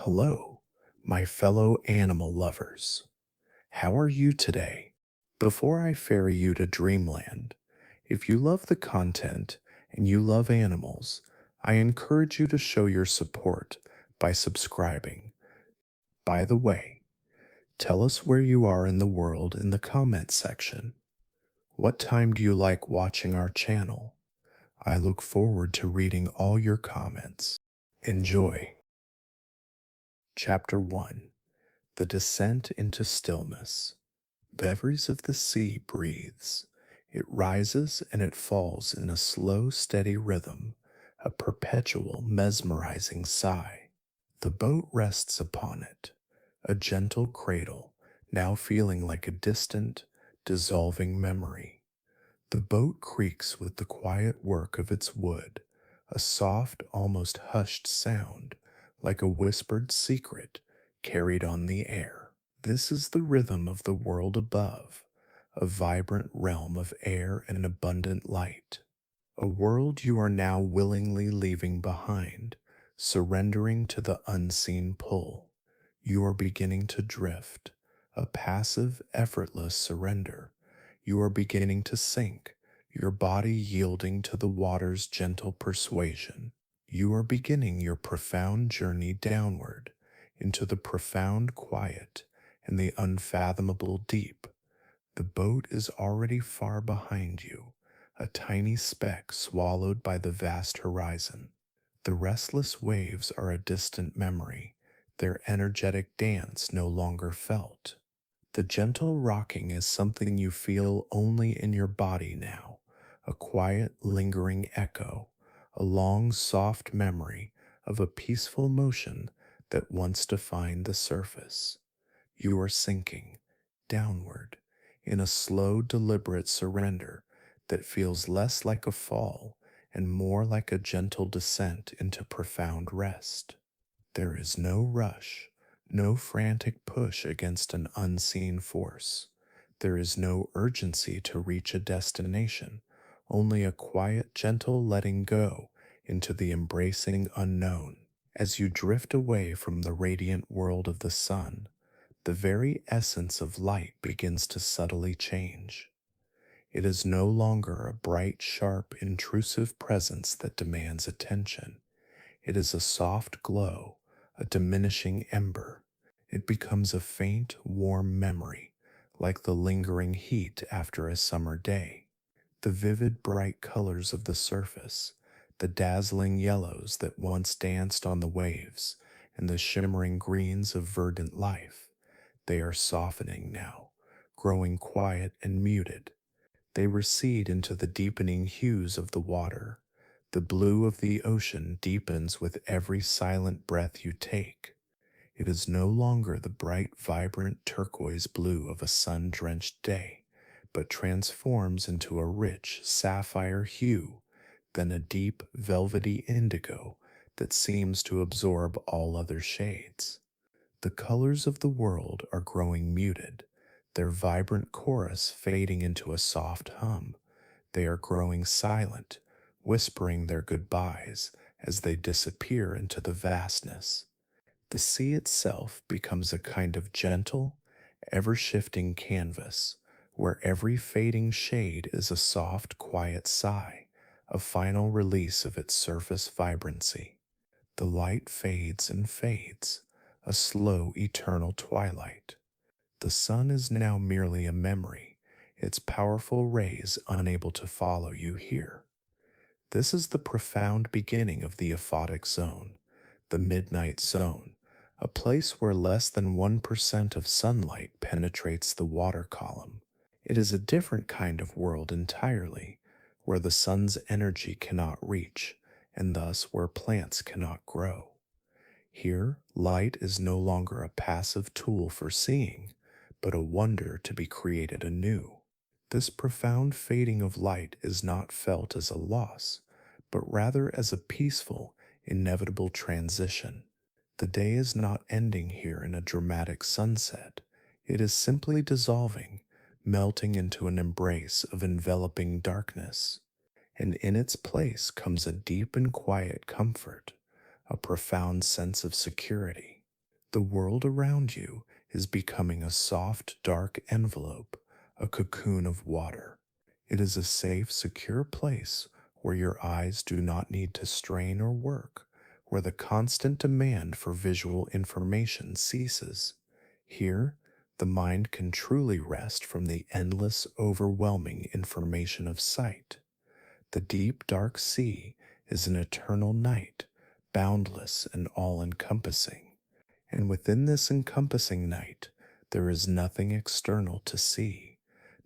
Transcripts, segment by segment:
Hello, my fellow animal lovers. How are you today? Before I ferry you to dreamland, if you love the content and you love animals, I encourage you to show your support by subscribing. By the way, tell us where you are in the world in the comment section. What time do you like watching our channel? I look forward to reading all your comments. Enjoy. Chapter 1: The Descent into Stillness. The breeze of the sea breathes. It rises and it falls in a slow, steady rhythm, a perpetual, mesmerizing sigh. The boat rests upon it, a gentle cradle, now feeling like a distant, dissolving memory. The boat creaks with the quiet work of its wood, a soft, almost hushed sound, like a whispered secret carried on the air. This is the rhythm of the world above, a vibrant realm of air and abundant light. A world you are now willingly leaving behind, surrendering to the unseen pull. You are beginning to drift, a passive, effortless surrender. You are beginning to sink, your body yielding to the water's gentle persuasion. You are beginning your profound journey downward into the profound quiet and the unfathomable deep. The boat is already far behind you, a tiny speck swallowed by the vast horizon. The restless waves are a distant memory, their energetic dance no longer felt. The gentle rocking is something you feel only in your body now, a quiet, lingering echo, a long, soft memory of a peaceful motion that once defined the surface. You are sinking downward in a slow, deliberate surrender that feels less like a fall and more like a gentle descent into profound rest. There is no rush, no frantic push against an unseen force. There is no urgency to reach a destination, only a quiet, gentle letting go into the embracing unknown. As you drift away from the radiant world of the sun, the very essence of light begins to subtly change. It is no longer a bright, sharp, intrusive presence that demands attention. It is a soft glow, a diminishing ember. It becomes a faint, warm memory, like the lingering heat after a summer day. The vivid, bright colors of the surface, the dazzling yellows that once danced on the waves, and the shimmering greens of verdant life, they are softening now, growing quiet and muted. They recede into the deepening hues of the water. The blue of the ocean deepens with every silent breath you take. It is no longer the bright, vibrant turquoise blue of a sun-drenched day, but transforms into a rich sapphire hue, then a deep, velvety indigo that seems to absorb all other shades. The colors of the world are growing muted, their vibrant chorus fading into a soft hum. They are growing silent, whispering their goodbyes as they disappear into the vastness. The sea itself becomes a kind of gentle, ever-shifting canvas, where every fading shade is a soft, quiet sigh, a final release of its surface vibrancy. The light fades and fades, a slow, eternal twilight. The sun is now merely a memory, its powerful rays unable to follow you here. This is the profound beginning of the aphotic zone, the midnight zone, a place where less than 1% of sunlight penetrates the water column. It is a different kind of world entirely, where the sun's energy cannot reach, and thus where plants cannot grow. Here, light is no longer a passive tool for seeing, but a wonder to be created anew. This profound fading of light is not felt as a loss, but rather as a peaceful, inevitable transition. The day is not ending here in a dramatic sunset. It is simply dissolving, melting into an embrace of enveloping darkness. And in its place comes a deep and quiet comfort, a profound sense of security. The world around you is becoming a soft, dark envelope, a cocoon of water. It is a safe, secure place where your eyes do not need to strain or work, where the constant demand for visual information ceases. Here, the mind can truly rest from the endless, overwhelming information of sight. The deep, dark sea is an eternal night, boundless and all encompassing. And within this encompassing night, there is nothing external to see,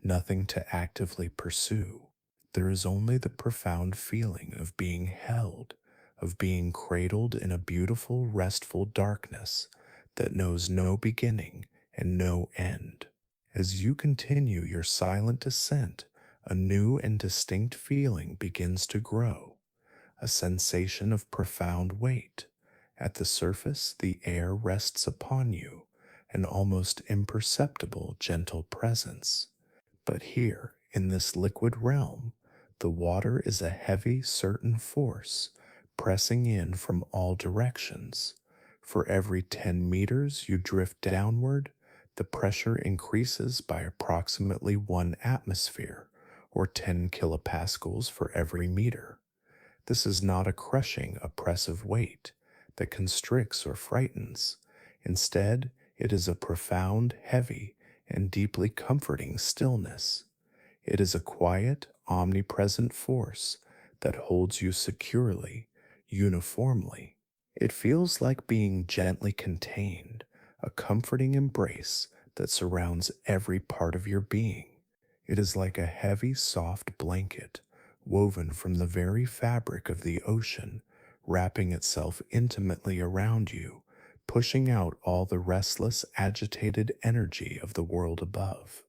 nothing to actively pursue. There is only the profound feeling of being held, of being cradled in a beautiful, restful darkness that knows no beginning and no end. As you continue your silent descent, a new and distinct feeling begins to grow, a sensation of profound weight. At the surface, the air rests upon you, an almost imperceptible, gentle presence. But here, in this liquid realm, the water is a heavy, certain force, pressing in from all directions. For every 10 meters you drift downward, the pressure increases by approximately 1 atmosphere, or 10 kilopascals for every meter. This is not a crushing, oppressive weight that constricts or frightens. Instead, it is a profound, heavy, and deeply comforting stillness. It is a quiet, omnipresent force that holds you securely, uniformly. It feels like being gently contained, a comforting embrace that surrounds every part of your being. It is like a heavy, soft blanket woven from the very fabric of the ocean, wrapping itself intimately around you, pushing out all the restless, agitated energy of the world above,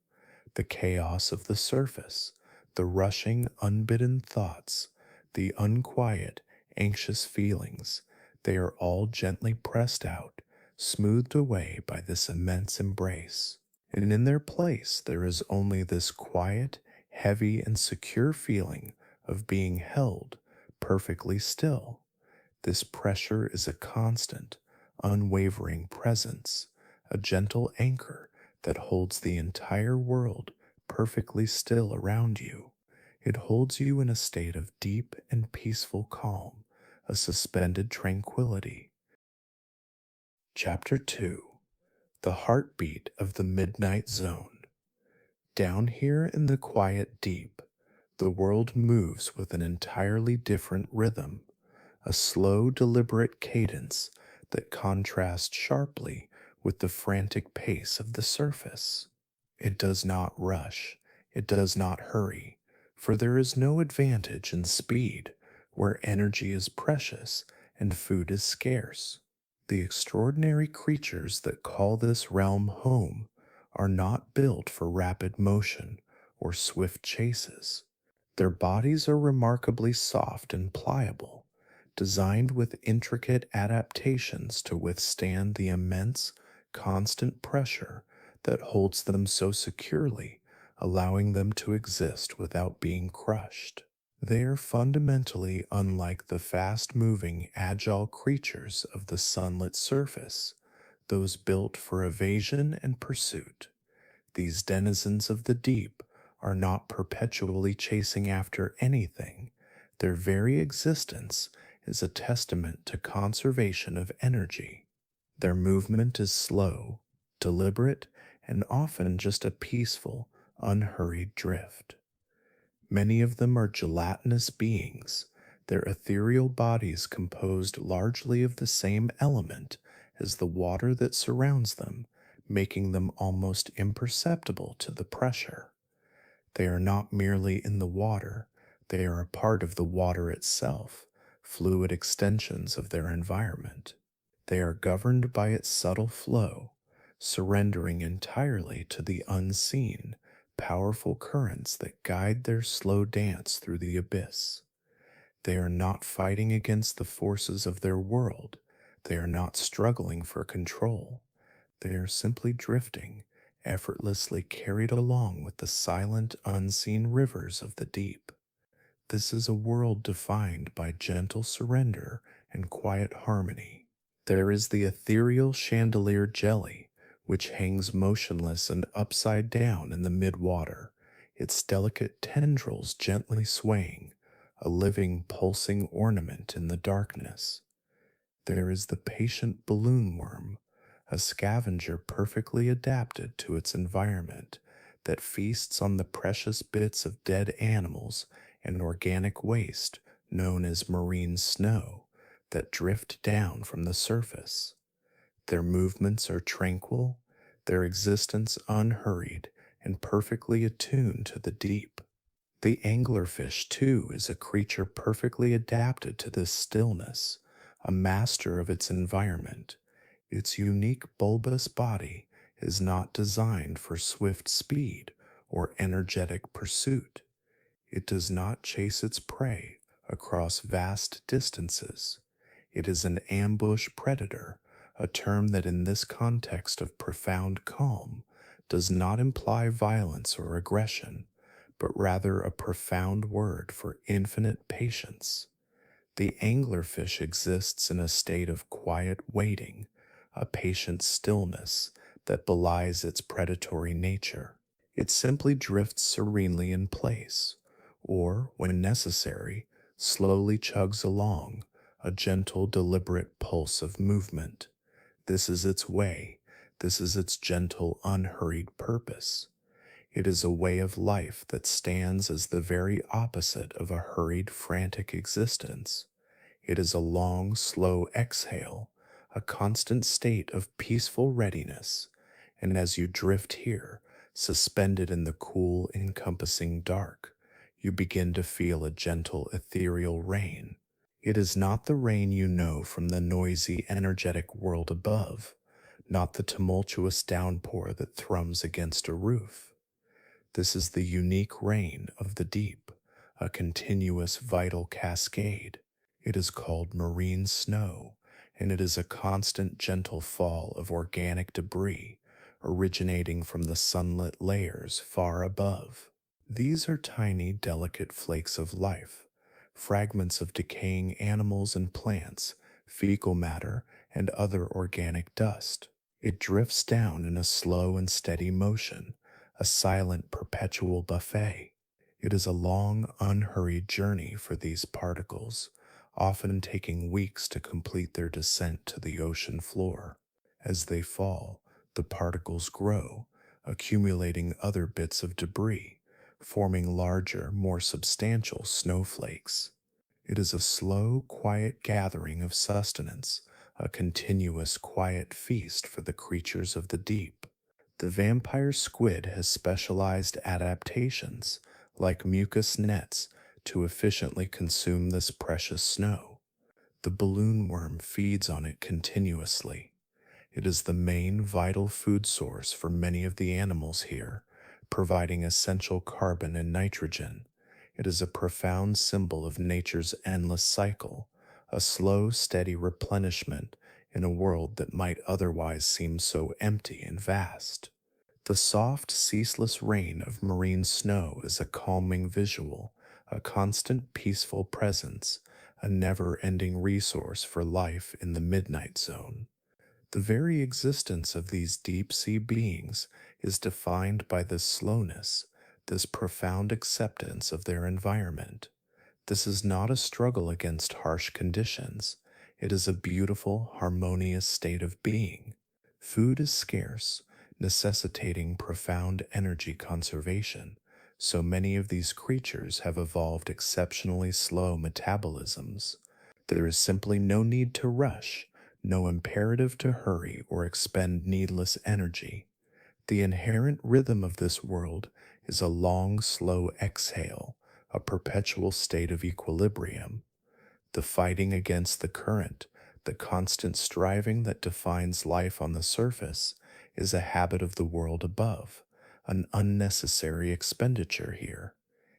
the chaos of the surface, the rushing, unbidden thoughts, the unquiet, anxious feelings. They are all gently pressed out, smoothed away by this immense embrace. And in their place, there is only this quiet, heavy, and secure feeling of being held perfectly still. This pressure is a constant, unwavering presence, a gentle anchor that holds the entire world perfectly still around you. It holds you in a state of deep and peaceful calm, a suspended tranquility. Chapter 2: The Heartbeat of the Midnight Zone. Down here in the quiet deep, the world moves with an entirely different rhythm, a slow, deliberate cadence that contrasts sharply with the frantic pace of the surface. It does not rush, it does not hurry, for there is no advantage in speed where energy is precious and food is scarce. The extraordinary creatures that call this realm home are not built for rapid motion or swift chases. Their bodies are remarkably soft and pliable, designed with intricate adaptations to withstand the immense, constant pressure that holds them so securely, allowing them to exist without being crushed. They are fundamentally unlike the fast moving, agile creatures of the sunlit surface, those built for evasion and pursuit. These denizens of the deep are not perpetually chasing after anything. Their very existence is a testament to conservation of energy. Their movement is slow, deliberate, and often just a peaceful, unhurried drift. Many of them are gelatinous beings, their ethereal bodies composed largely of the same element as the water that surrounds them, making them almost imperceptible to the pressure. They are not merely in the water, they are a part of the water itself, fluid extensions of their environment. They are governed by its subtle flow, surrendering entirely to the unseen, powerful currents that guide their slow dance through the abyss. They are not fighting against the forces of their world. They are not struggling for control. They are simply drifting, effortlessly carried along with the silent, unseen rivers of the deep. This is a world defined by gentle surrender and quiet harmony. There is the ethereal chandelier jelly, which hangs motionless and upside down in the midwater, its delicate tendrils gently swaying, a living, pulsing ornament in the darkness. There is the patient balloon worm, a scavenger perfectly adapted to its environment that feasts on the precious bits of dead animals and organic waste known as marine snow that drift down from the surface. Their movements are tranquil, their existence unhurried and perfectly attuned to the deep. The anglerfish, too, is a creature perfectly adapted to this stillness, a master of its environment. Its unique bulbous body is not designed for swift speed or energetic pursuit. It does not chase its prey across vast distances. It is an ambush predator, a term that in this context of profound calm does not imply violence or aggression, but rather a profound word for infinite patience. The anglerfish exists in a state of quiet waiting, a patient stillness that belies its predatory nature. It simply drifts serenely in place, or, when necessary, slowly chugs along, a gentle, deliberate pulse of movement. This is its way. This is its gentle, unhurried purpose. It is a way of life that stands as the very opposite of a hurried, frantic existence. It is a long, slow exhale, a constant state of peaceful readiness, and as you drift here, suspended in the cool, encompassing dark, you begin to feel a gentle, ethereal rain. It is not the rain you know from the noisy, energetic world above, not the tumultuous downpour that thrums against a roof. This is the unique rain of the deep, a continuous vital cascade. It is called marine snow, and it is a constant gentle fall of organic debris originating from the sunlit layers far above. These are tiny, delicate flakes of life, fragments of decaying animals and plants, fecal matter, and other organic dust. It drifts down in a slow and steady motion, a silent, perpetual buffet. It is a long, unhurried journey for these particles, often taking weeks to complete their descent to the ocean floor. As they fall, the particles grow, accumulating other bits of debris, forming larger, more substantial snowflakes. It is a slow, quiet gathering of sustenance, a continuous, quiet feast for the creatures of the deep. The vampire squid has specialized adaptations, like mucus nets, to efficiently consume this precious snow. The balloon worm feeds on it continuously. It is the main vital food source for many of the animals here, providing essential carbon and nitrogen. It is a profound symbol of nature's endless cycle, a slow, steady replenishment in a world that might otherwise seem so empty and vast. The soft, ceaseless rain of marine snow is a calming visual, a constant, peaceful presence, a never ending resource for life in the midnight zone. The very existence of these deep sea beings is defined by this slowness, this profound acceptance of their environment. This is not a struggle against harsh conditions. It is a beautiful, harmonious state of being. Food is scarce, necessitating profound energy conservation, so many of these creatures have evolved exceptionally slow metabolisms. There is simply no need to rush, no imperative to hurry or expend needless energy. The inherent rhythm of this world is a long, slow exhale, a perpetual state of equilibrium. The fighting against the current, the constant striving that defines life on the surface, is a habit of the world above, an unnecessary expenditure here.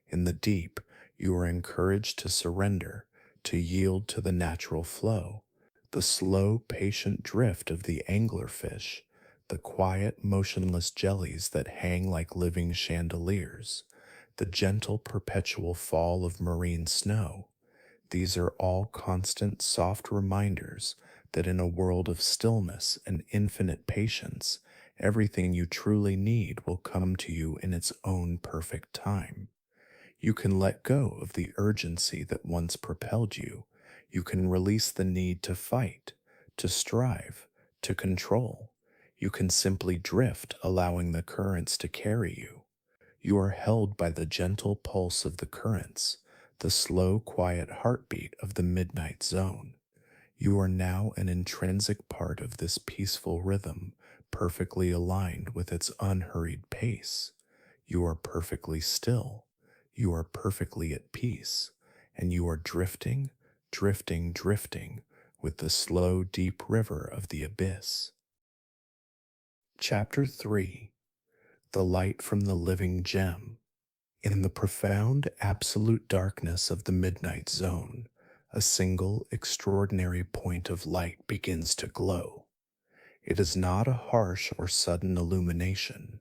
In the deep, you are encouraged to surrender, to yield to the natural flow. The slow, patient drift of the anglerfish, the quiet, motionless jellies that hang like living chandeliers, the gentle, perpetual fall of marine snow. These are all constant, soft reminders that in a world of stillness and infinite patience, everything you truly need will come to you in its own perfect time. You can let go of the urgency that once propelled you. You can release the need to fight, to strive, to control. You can simply drift, allowing the currents to carry you. You are held by the gentle pulse of the currents, the slow, quiet heartbeat of the midnight zone. You are now an intrinsic part of this peaceful rhythm, perfectly aligned with its unhurried pace. You are perfectly still. You are perfectly at peace. And you are drifting, drifting, drifting with the slow, deep river of the abyss. Chapter 3. The Light from the Living Gem. In the profound, absolute darkness of the midnight zone, a single, extraordinary point of light begins to glow. It is not a harsh or sudden illumination,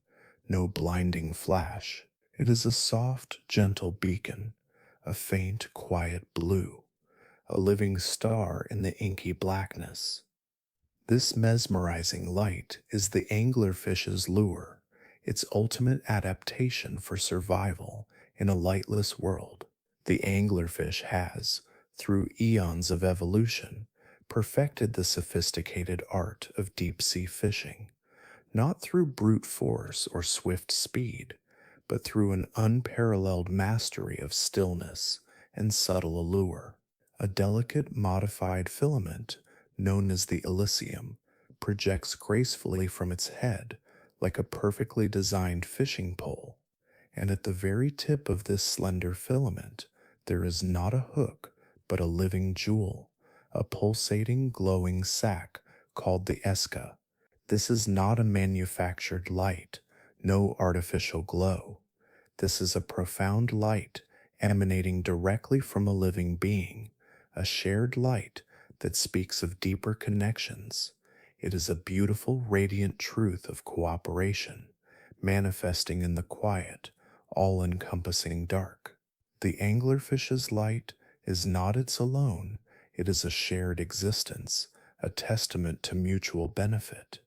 no blinding flash. It is a soft, gentle beacon, a faint, quiet blue, a living star in the inky blackness. This mesmerizing light is the anglerfish's lure, its ultimate adaptation for survival in a lightless world. The anglerfish has, through eons of evolution, perfected the sophisticated art of deep sea fishing, not through brute force or swift speed, but through an unparalleled mastery of stillness and subtle allure. A delicate modified filament, known as the Elysium, projects gracefully from its head like a perfectly designed fishing pole, and at the very tip of this slender filament there is not a hook but a living jewel, a pulsating, glowing sac called the Esca. This is not a manufactured light, no artificial glow. This is a profound light emanating directly from a living being, a shared light that speaks of deeper connections. It is a beautiful, radiant truth of cooperation, manifesting in the quiet, all encompassing dark. The anglerfish's light is not its alone, it is a shared existence, a testament to mutual benefit.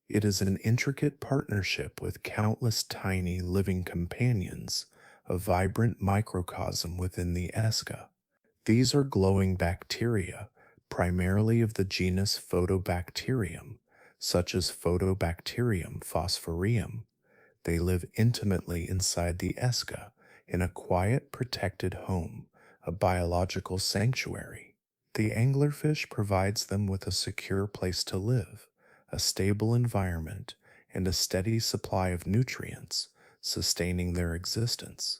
It is an intricate partnership with countless tiny living companions, a vibrant microcosm within the Esca. These are glowing bacteria, primarily of the genus Photobacterium, such as Photobacterium phosphoreum. They live intimately inside the Esca in a quiet, protected home, a biological sanctuary. The anglerfish provides them with a secure place to live, a stable environment, and a steady supply of nutrients, sustaining their existence.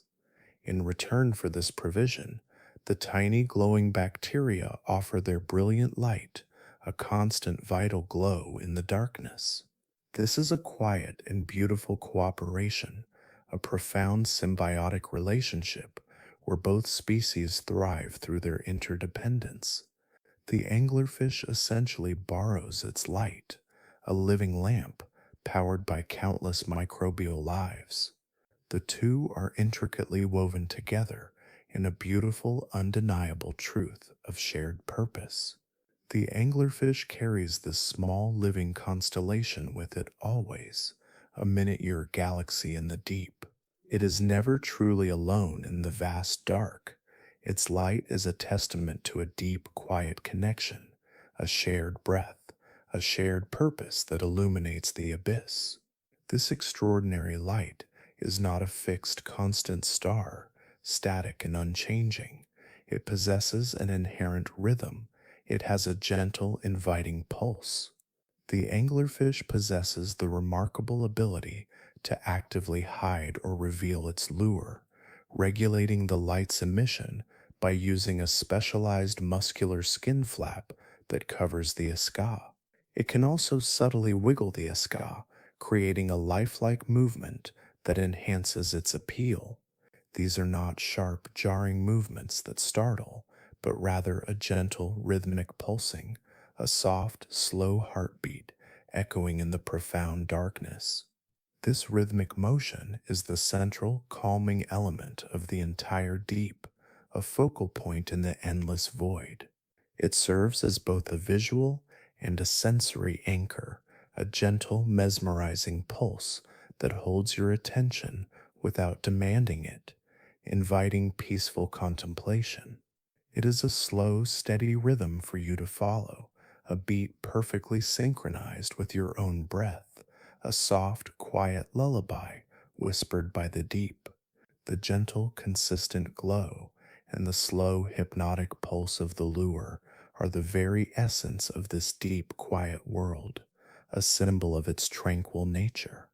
In return for this provision, the tiny glowing bacteria offer their brilliant light, a constant vital glow in the darkness. This is a quiet and beautiful cooperation, a profound symbiotic relationship where both species thrive through their interdependence. The anglerfish essentially borrows its light, a living lamp powered by countless microbial lives. The two are intricately woven together in a beautiful, undeniable truth of shared purpose. The anglerfish carries this small living constellation with it always, a minute-year galaxy in the deep. It is never truly alone in the vast dark. Its light is a testament to a deep, quiet connection, a shared breath, a shared purpose that illuminates the abyss. This extraordinary light is not a fixed, constant star, static and unchanging. It possesses an inherent rhythm. It has a gentle, inviting pulse. The anglerfish possesses the remarkable ability to actively hide or reveal its lure, regulating the light's emission by using a specialized muscular skin flap that covers the esca. It can also subtly wiggle the esca, creating a lifelike movement that enhances its appeal. These are not sharp, jarring movements that startle, but rather a gentle, rhythmic pulsing, a soft, slow heartbeat echoing in the profound darkness. This rhythmic motion is the central, calming element of the entire deep, a focal point in the endless void. It serves as both a visual and a sensory anchor, a gentle, mesmerizing pulse that holds your attention without demanding it, inviting peaceful contemplation. It is a slow, steady rhythm for you to follow, a beat perfectly synchronized with your own breath, a soft, quiet lullaby whispered by the deep. The gentle, consistent glow and the slow, hypnotic pulse of the lure are the very essence of this deep, quiet world, a symbol of its tranquil nature.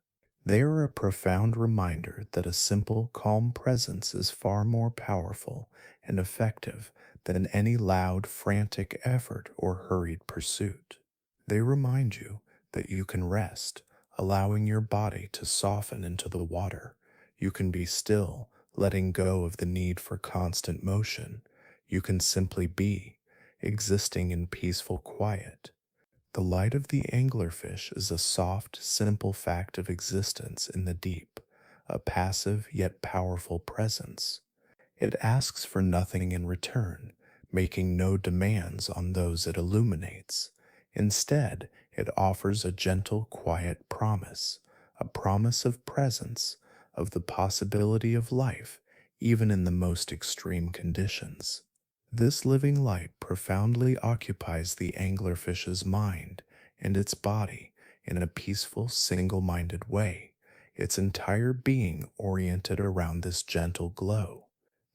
They are a profound reminder that a simple, calm presence is far more powerful and effective than any loud, frantic effort or hurried pursuit. They remind you that you can rest, allowing your body to soften into the water. You can be still, letting go of the need for constant motion. You can simply be, existing in peaceful quiet. The light of the anglerfish is a soft, simple fact of existence in the deep, a passive yet powerful presence. It asks for nothing in return, making no demands on those it illuminates. Instead, it offers a gentle, quiet promise, a promise of presence, of the possibility of life, even in the most extreme conditions. This living light profoundly occupies the anglerfish's mind and its body in a peaceful, single minded way, its entire being oriented around this gentle glow.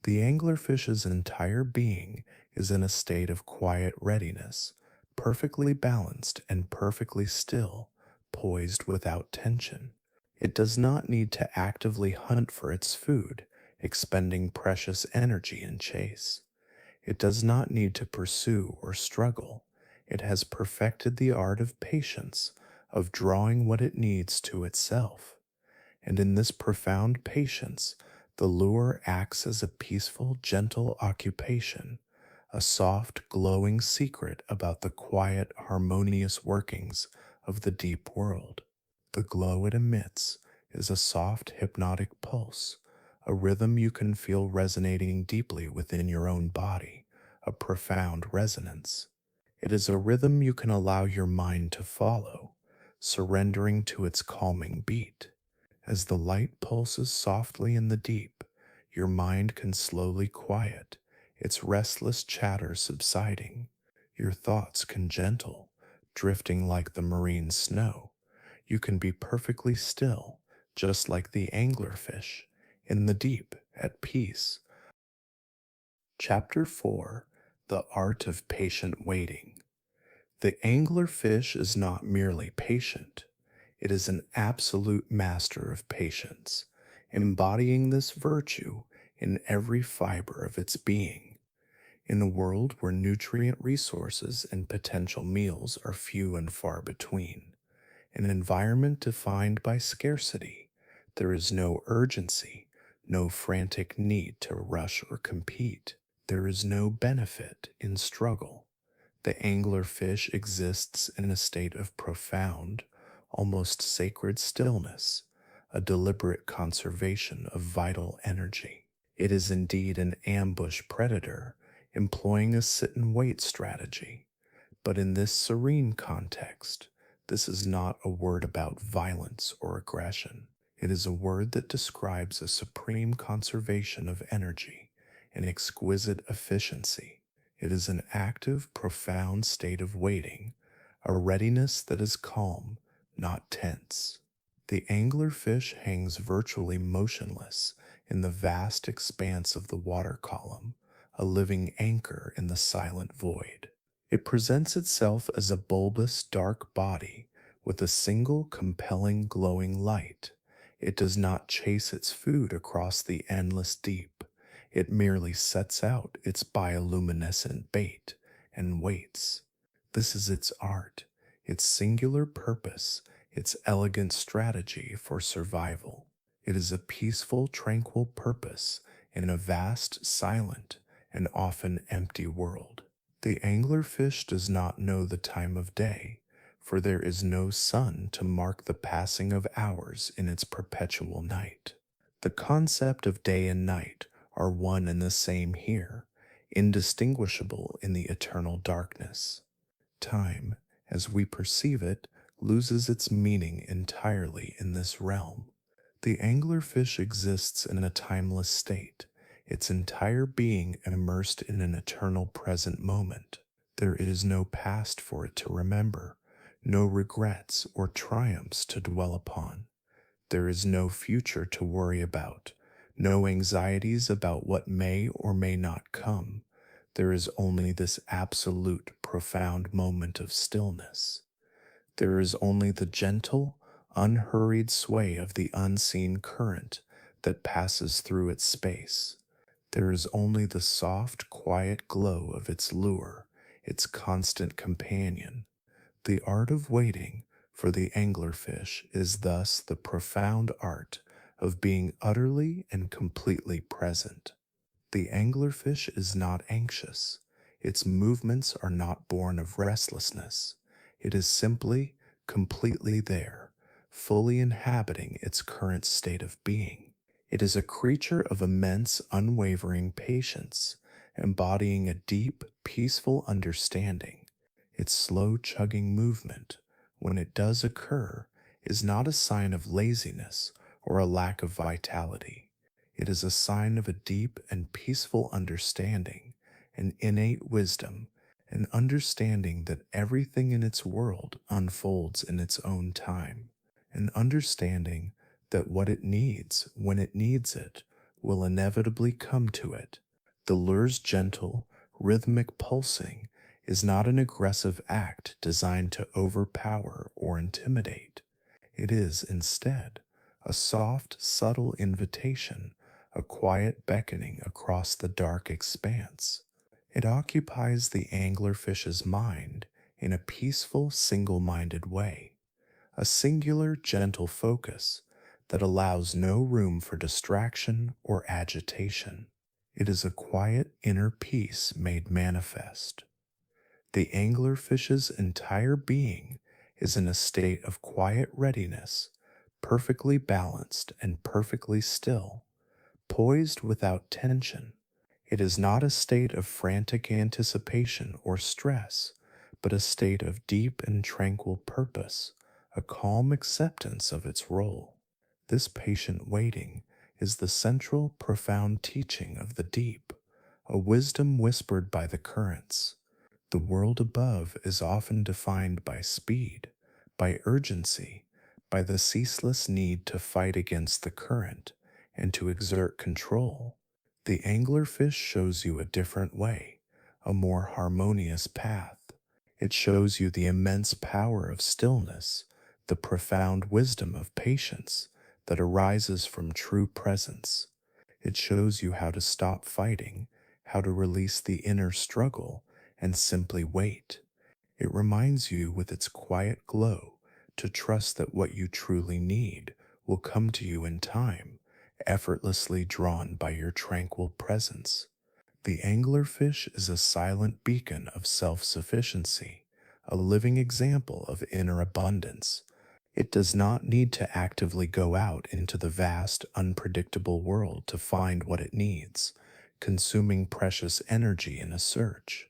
The anglerfish's entire being is in a state of quiet readiness, perfectly balanced and perfectly still, poised without tension. It does not need to actively hunt for its food, expending precious energy in chase. It does not need to pursue or struggle. It has perfected the art of patience, of drawing what it needs to itself. And in this profound patience, the lure acts as a peaceful, gentle occupation, a soft, glowing secret about the quiet, harmonious workings of the deep world. The glow it emits is a soft, hypnotic pulse, a rhythm you can feel resonating deeply within your own body, a profound resonance. It is a rhythm you can allow your mind to follow, surrendering to its calming beat. As the light pulses softly in the deep, your mind can slowly quiet, its restless chatter subsiding. Your thoughts can gentle, drifting like the marine snow. You can be perfectly still, just like the anglerfish, in the deep, at peace. Chapter 4: The Art of Patient Waiting. The anglerfish is not merely patient, it is an absolute master of patience, embodying this virtue in every fiber of its being. In a world where nutrient resources and potential meals are few and far between, an environment defined by scarcity, there is no urgency, no frantic need to rush or compete. There is no benefit in struggle. The anglerfish exists in a state of profound, almost sacred stillness, a deliberate conservation of vital energy. It is indeed an ambush predator, employing a sit and wait strategy. But in this serene context, this is not a word about violence or aggression. It is a word that describes a supreme conservation of energy, an exquisite efficiency. It is an active, profound state of waiting, a readiness that is calm, not tense. The anglerfish hangs virtually motionless in the vast expanse of the water column, a living anchor in the silent void. It presents itself as a bulbous, dark body with a single compelling, glowing light. It does not chase its food across the endless deep. It merely sets out its bioluminescent bait and waits. This is its art, its singular purpose, its elegant strategy for survival. It is a peaceful, tranquil purpose in a vast, silent, and often empty world. The anglerfish does not know the time of day, for there is no sun to mark the passing of hours in its perpetual night. The concept of day and night are one and the same here, indistinguishable in the eternal darkness. Time, as we perceive it, loses its meaning entirely in this realm. The anglerfish exists in a timeless state, its entire being immersed in an eternal present moment. There is no past for it to remember, no regrets or triumphs to dwell upon. There is no future to worry about, no anxieties about what may or may not come. There is only this absolute, profound moment of stillness. There is only the gentle, unhurried sway of the unseen current that passes through its space. There is only the soft, quiet glow of its lure, its constant companion. The art of waiting for the anglerfish is thus the profound art of being utterly and completely present. The anglerfish is not anxious. Its movements are not born of restlessness. It is simply, completely there, fully inhabiting its current state of being. It is a creature of immense, unwavering patience, embodying a deep, peaceful understanding. Its slow chugging movement, when it does occur, is not a sign of laziness or a lack of vitality. It is a sign of a deep and peaceful understanding, an innate wisdom, an understanding that everything in its world unfolds in its own time, an understanding that what it needs, when it needs it, will inevitably come to it. The lure's gentle, rhythmic pulsing is not an aggressive act designed to overpower or intimidate. It is, instead, a soft, subtle invitation, a quiet beckoning across the dark expanse. It occupies the anglerfish's mind in a peaceful, single minded way, a singular, gentle focus that allows no room for distraction or agitation. It is a quiet inner peace made manifest. The anglerfish's entire being is in a state of quiet readiness, perfectly balanced and perfectly still, poised without tension. It is not a state of frantic anticipation or stress, but a state of deep and tranquil purpose, a calm acceptance of its role. This patient waiting is the central, profound teaching of the deep, a wisdom whispered by the currents. The world above is often defined by speed, by urgency, by the ceaseless need to fight against the current and to exert control. The anglerfish shows you a different way, a more harmonious path. It shows you the immense power of stillness, the profound wisdom of patience that arises from true presence. It shows you how to stop fighting, how to release the inner struggle, and simply wait. It reminds you with its quiet glow to trust that what you truly need will come to you in time, effortlessly drawn by your tranquil presence. The anglerfish is a silent beacon of self sufficiency, a living example of inner abundance. It does not need to actively go out into the vast, unpredictable world to find what it needs, consuming precious energy in a search.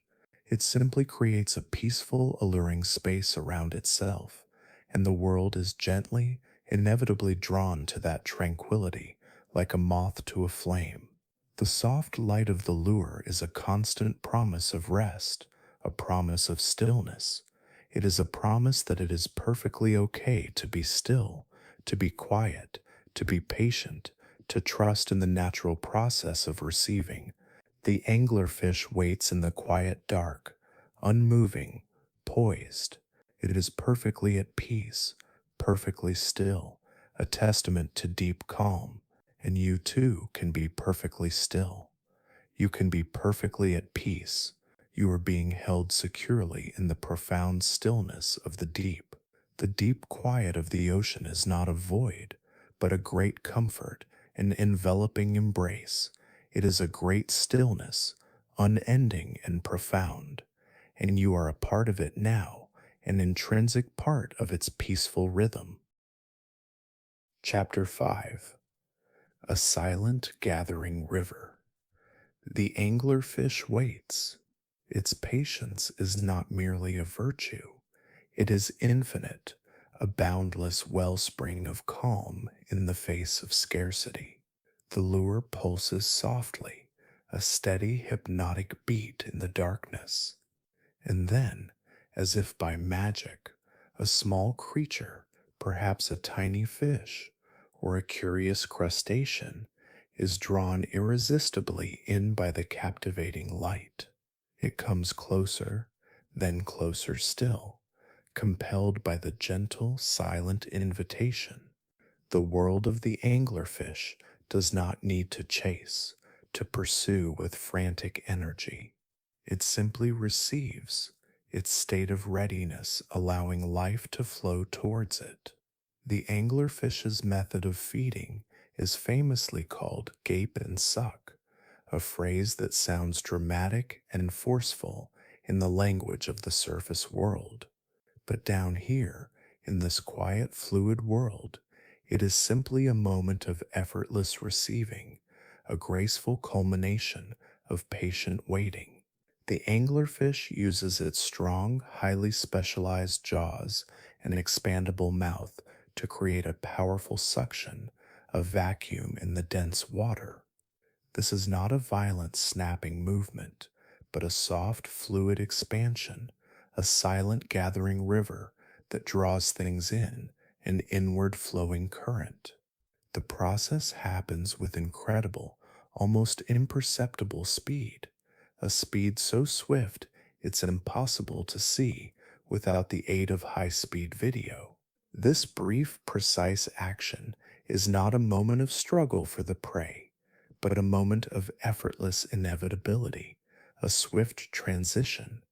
It simply creates a peaceful, alluring space around itself, and the world is gently, inevitably drawn to that tranquility, like a moth to a flame. The soft light of the lure is a constant promise of rest, a promise of stillness. It is a promise that it is perfectly okay to be still, to be quiet, to be patient, to trust in the natural process of receiving. The anglerfish waits in the quiet dark, unmoving, poised. It is perfectly at peace, perfectly still, a testament to deep calm. And you too can be perfectly still. You can be perfectly at peace. You are being held securely in the profound stillness of the deep. The deep quiet of the ocean is not a void, but a great comfort, an enveloping embrace. It is a great stillness, unending and profound, and you are a part of it now, an intrinsic part of its peaceful rhythm. Chapter 5. A Silent Gathering River. The anglerfish waits. Its patience is not merely a virtue, It is infinite, a boundless wellspring of calm in the face of scarcity. The lure pulses softly, a steady hypnotic beat in the darkness. And then, as if by magic, a small creature, perhaps a tiny fish or a curious crustacean, is drawn irresistibly in by the captivating light. It comes closer, then closer still, compelled by the gentle, silent invitation. The world of the anglerfish does not need to chase, to pursue with frantic energy. It simply receives, its state of readiness allowing life to flow towards it. The anglerfish's method of feeding is famously called gape and suck, a phrase that sounds dramatic and forceful in the language of the surface world. But down here, in this quiet, fluid world, it is simply a moment of effortless receiving, a graceful culmination of patient waiting. The anglerfish uses its strong, highly specialized jaws and expandable mouth to create a powerful suction, a vacuum in the dense water. This is not a violent snapping movement, but a soft, fluid expansion, a silent gathering river that draws things in, an inward flowing current. The process happens with incredible, almost imperceptible speed, a speed so swift it's impossible to see without the aid of high speed video. This brief, precise action is not a moment of struggle for the prey, but a moment of effortless inevitability, a swift transition.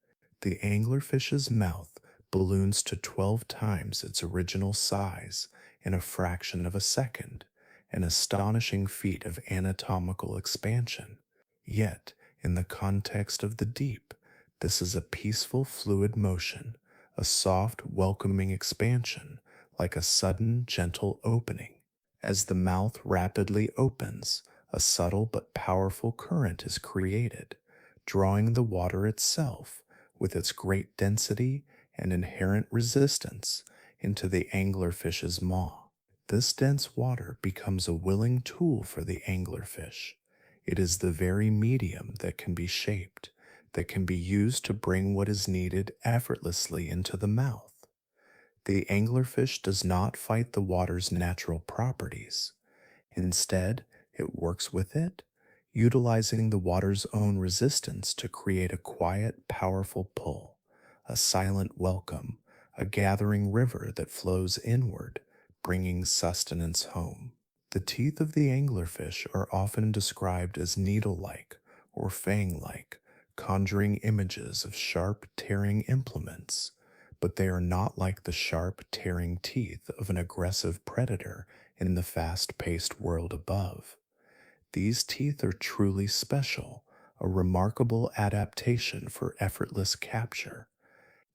The anglerfish's mouth balloons to 12 times its original size in a fraction of a second, an astonishing feat of anatomical expansion. Yet, in the context of the deep, this is a peaceful, fluid motion, a soft, welcoming expansion, like a sudden, gentle opening. As the mouth rapidly opens, a subtle but powerful current is created, drawing the water itself, with its great density and inherent resistance, into the anglerfish's maw. This dense water becomes a willing tool for the anglerfish. It is the very medium that can be shaped, that can be used to bring what is needed effortlessly into the mouth. The anglerfish does not fight the water's natural properties. Instead, it works with it, utilizing the water's own resistance to create a quiet, powerful pull, a silent welcome, a gathering river that flows inward, bringing sustenance home. The teeth of the anglerfish are often described as needle-like or fang-like, conjuring images of sharp, tearing implements, but they are not like the sharp, tearing teeth of an aggressive predator in the fast-paced world above. These teeth are truly special, a remarkable adaptation for effortless capture.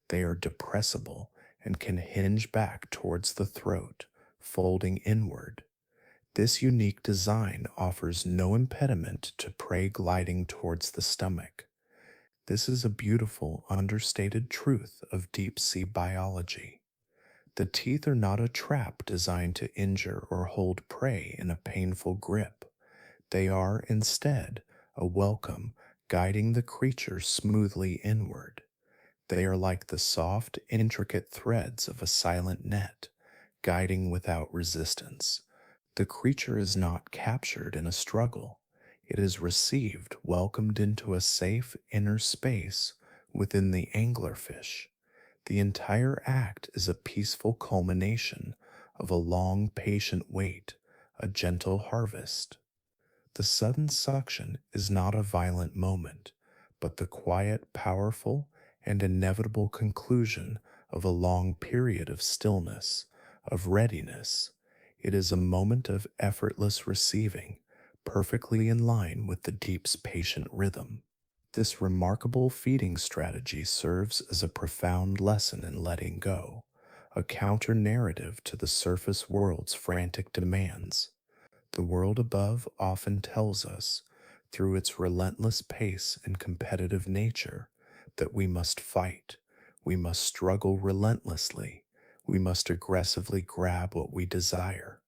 They are depressible and can hinge back towards the throat, folding inward. This unique design offers no impediment to prey gliding towards the stomach. This is a beautiful, understated truth of deep sea biology. The teeth are not a trap designed to injure or hold prey in a painful grip. They are, instead, a welcome guiding the creature smoothly inward. They are like the soft, intricate threads of a silent net, guiding without resistance. The creature is not captured in a struggle. It is received, welcomed into a safe inner space within the anglerfish. The entire act is a peaceful culmination of a long, patient wait, a gentle harvest. The sudden suction is not a violent moment, but the quiet, powerful, and inevitable conclusion of a long period of stillness, of readiness. It is a moment of effortless receiving, perfectly in line with the deep's patient rhythm. This remarkable feeding strategy serves as a profound lesson in letting go, a counter narrative to the surface world's frantic demands. The world above often tells us, through its relentless pace and competitive nature, that we must fight, We must struggle relentlessly. We must aggressively grab what we desire.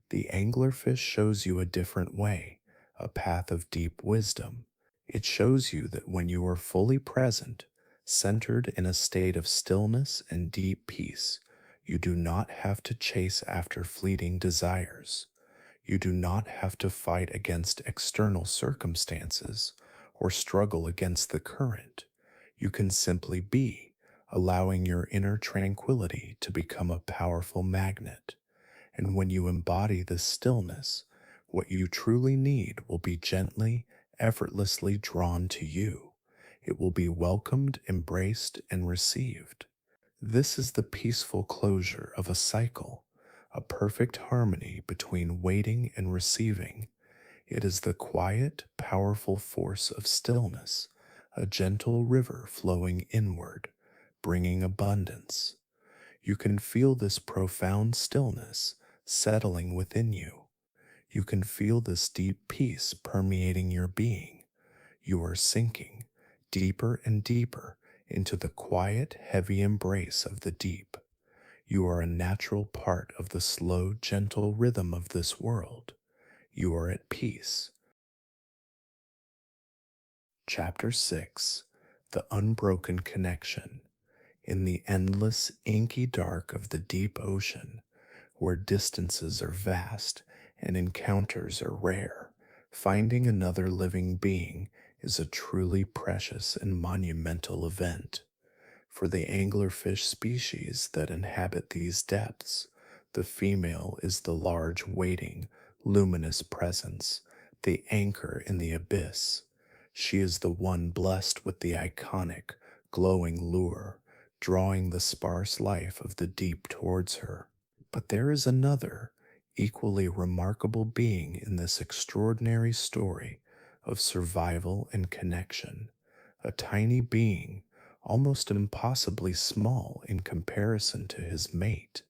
The anglerfish shows you a different way, a path of deep wisdom. It shows you that when you are fully present, centered in a state of stillness and deep peace, you do not have to chase after fleeting desires. You do not have to fight against external circumstances or struggle against the current. You can simply be, allowing your inner tranquility to become a powerful magnet. And when you embody this stillness, what you truly need will be gently, effortlessly drawn to you. It will be welcomed, embraced, and received. This is the peaceful closure of a cycle, a perfect harmony between waiting and receiving. It is the quiet, powerful force of stillness, a gentle river flowing inward, bringing abundance. You can feel this profound stillness settling within you. You can feel this deep peace permeating your being. You are sinking deeper and deeper into the quiet, heavy embrace of the deep. You are a natural part of the slow, gentle rhythm of this world. You are at peace. Chapter 6: The Unbroken Connection. In the endless, inky dark of the deep ocean, where distances are vast and encounters are rare, finding another living being is a truly precious and monumental event. For the anglerfish species that inhabit these depths, the female is the large, waiting, luminous presence, the anchor in the abyss. She is the one blessed with the iconic, glowing lure, drawing the sparse life of the deep towards her. But there is another, equally remarkable being in this extraordinary story of survival and connection, a tiny being, almost impossibly small in comparison to his mate.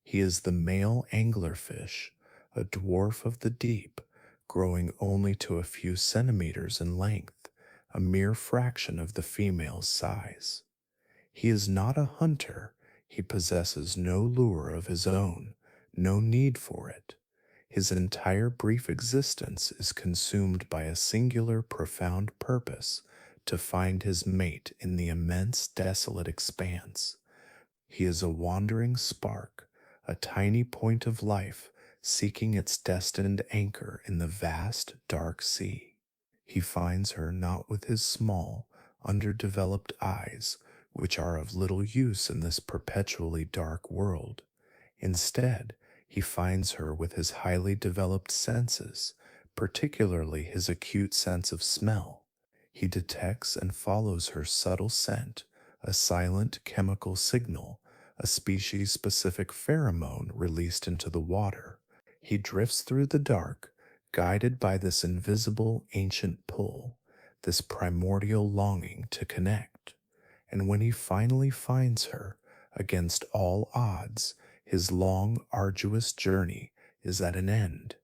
He is the male anglerfish, a dwarf of the deep, growing only to a few centimeters in length, a mere fraction of the female's size. He is not a hunter. He possesses no lure of his own, no need for it. His entire brief existence is consumed by a singular, profound purpose to find his mate in the immense, desolate expanse. He is a wandering spark, a tiny point of life seeking its destined anchor in the vast, dark sea. He finds her not with his small, underdeveloped eyes, which are of little use in this perpetually dark world. Instead, he finds her with his highly developed senses, particularly his acute sense of smell. He detects and follows her subtle scent, a silent chemical signal, a species specific pheromone released into the water. He drifts through the dark, guided by this invisible ancient pull, this primordial longing to connect. And when he finally finds her, against all odds, his long, arduous journey is at an end.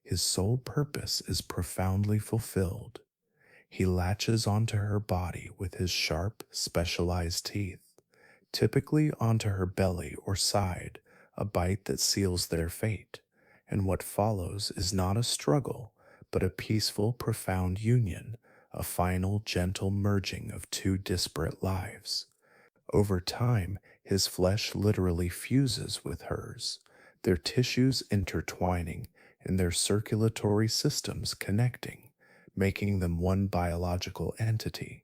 His sole purpose is profoundly fulfilled. He latches onto her body with his sharp, specialized teeth, typically onto her belly or side, a bite that seals their fate. And what follows is not a struggle, but a peaceful, profound union, a final, gentle merging of two disparate lives. Over time, his flesh literally fuses with hers, their tissues intertwining and their circulatory systems connecting, making them one biological entity.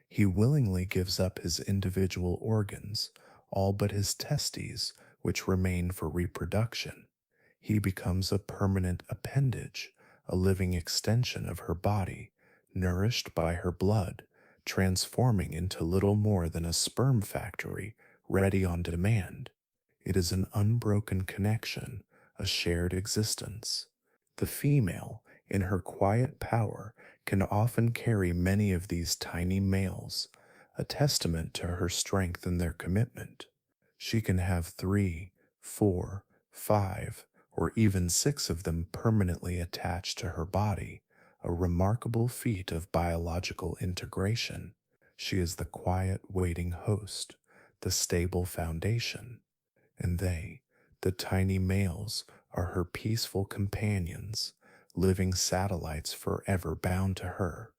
He willingly gives up his individual organs, all but his testes, which remain for reproduction. He becomes a permanent appendage, a living extension of her body, nourished by her blood, transforming into little more than a sperm factory ready on demand. It is an unbroken connection, a shared existence. The female, in her quiet power, can often carry many of these tiny males, a testament to her strength and their commitment. She can have 3, 4, 5, or even 6 of them permanently attached to her body, a remarkable feat of biological integration. She is the quiet, waiting host, the stable foundation, and they, the tiny males, are her peaceful companions, living satellites forever bound to her.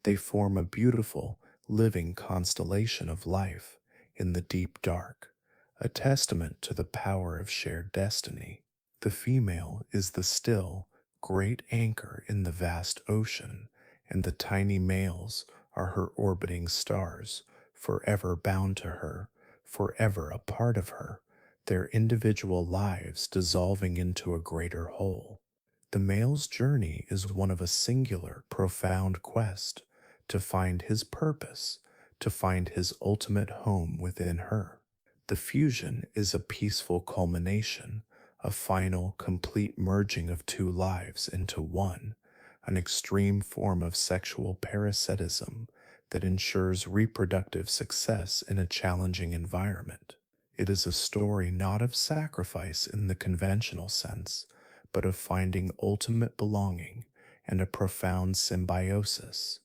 They form a beautiful, living constellation of life in the deep dark, a testament to the power of shared destiny. The female is the still, great anchor in the vast ocean, and the tiny males are her orbiting stars, forever bound to her, forever a part of her, their individual lives dissolving into a greater whole. The male's journey is one of a singular, profound quest to find his purpose, to find his ultimate home within her. The fusion is a peaceful culmination, a final, complete merging of two lives into one, an extreme form of sexual parasitism that ensures reproductive success in a challenging environment. It is a story not of sacrifice in the conventional sense, but of finding ultimate belonging and a profound symbiosis.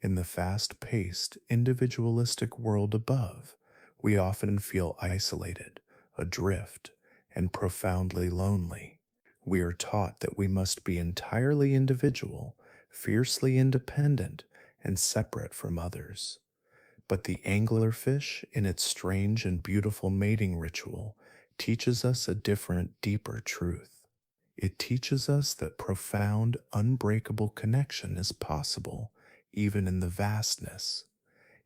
In the fast paced, individualistic world above, we often feel isolated, adrift, and profoundly lonely. We are taught that we must be entirely individual, fiercely independent, and separate from others. But the anglerfish, in its strange and beautiful mating ritual, teaches us a different, deeper truth. It teaches us that profound, unbreakable connection is possible, even in the vastness.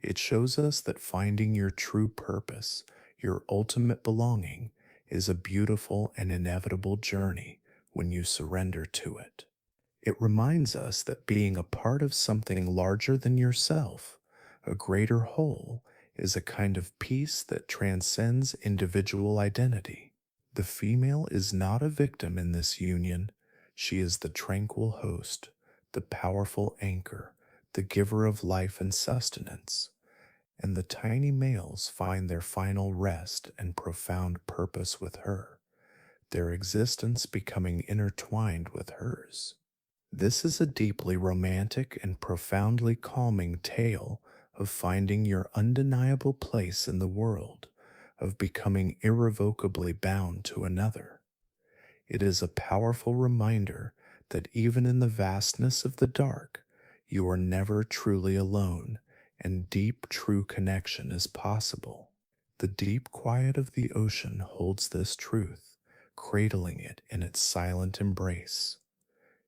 It shows us that finding your true purpose, your ultimate belonging, is a beautiful and inevitable journey when you surrender to it. It reminds us that being a part of something larger than yourself, a greater whole, is a kind of peace that transcends individual identity. The female is not a victim in this union. She is the tranquil host, the powerful anchor, the giver of life and sustenance. And the tiny males find their final rest and profound purpose with her, their existence becoming intertwined with hers. This is a deeply romantic and profoundly calming tale of finding your undeniable place in the world, of becoming irrevocably bound to another. It is a powerful reminder that even in the vastness of the dark, you are never truly alone, and deep, true connection is possible. The deep quiet of the ocean holds this truth, cradling it in its silent embrace.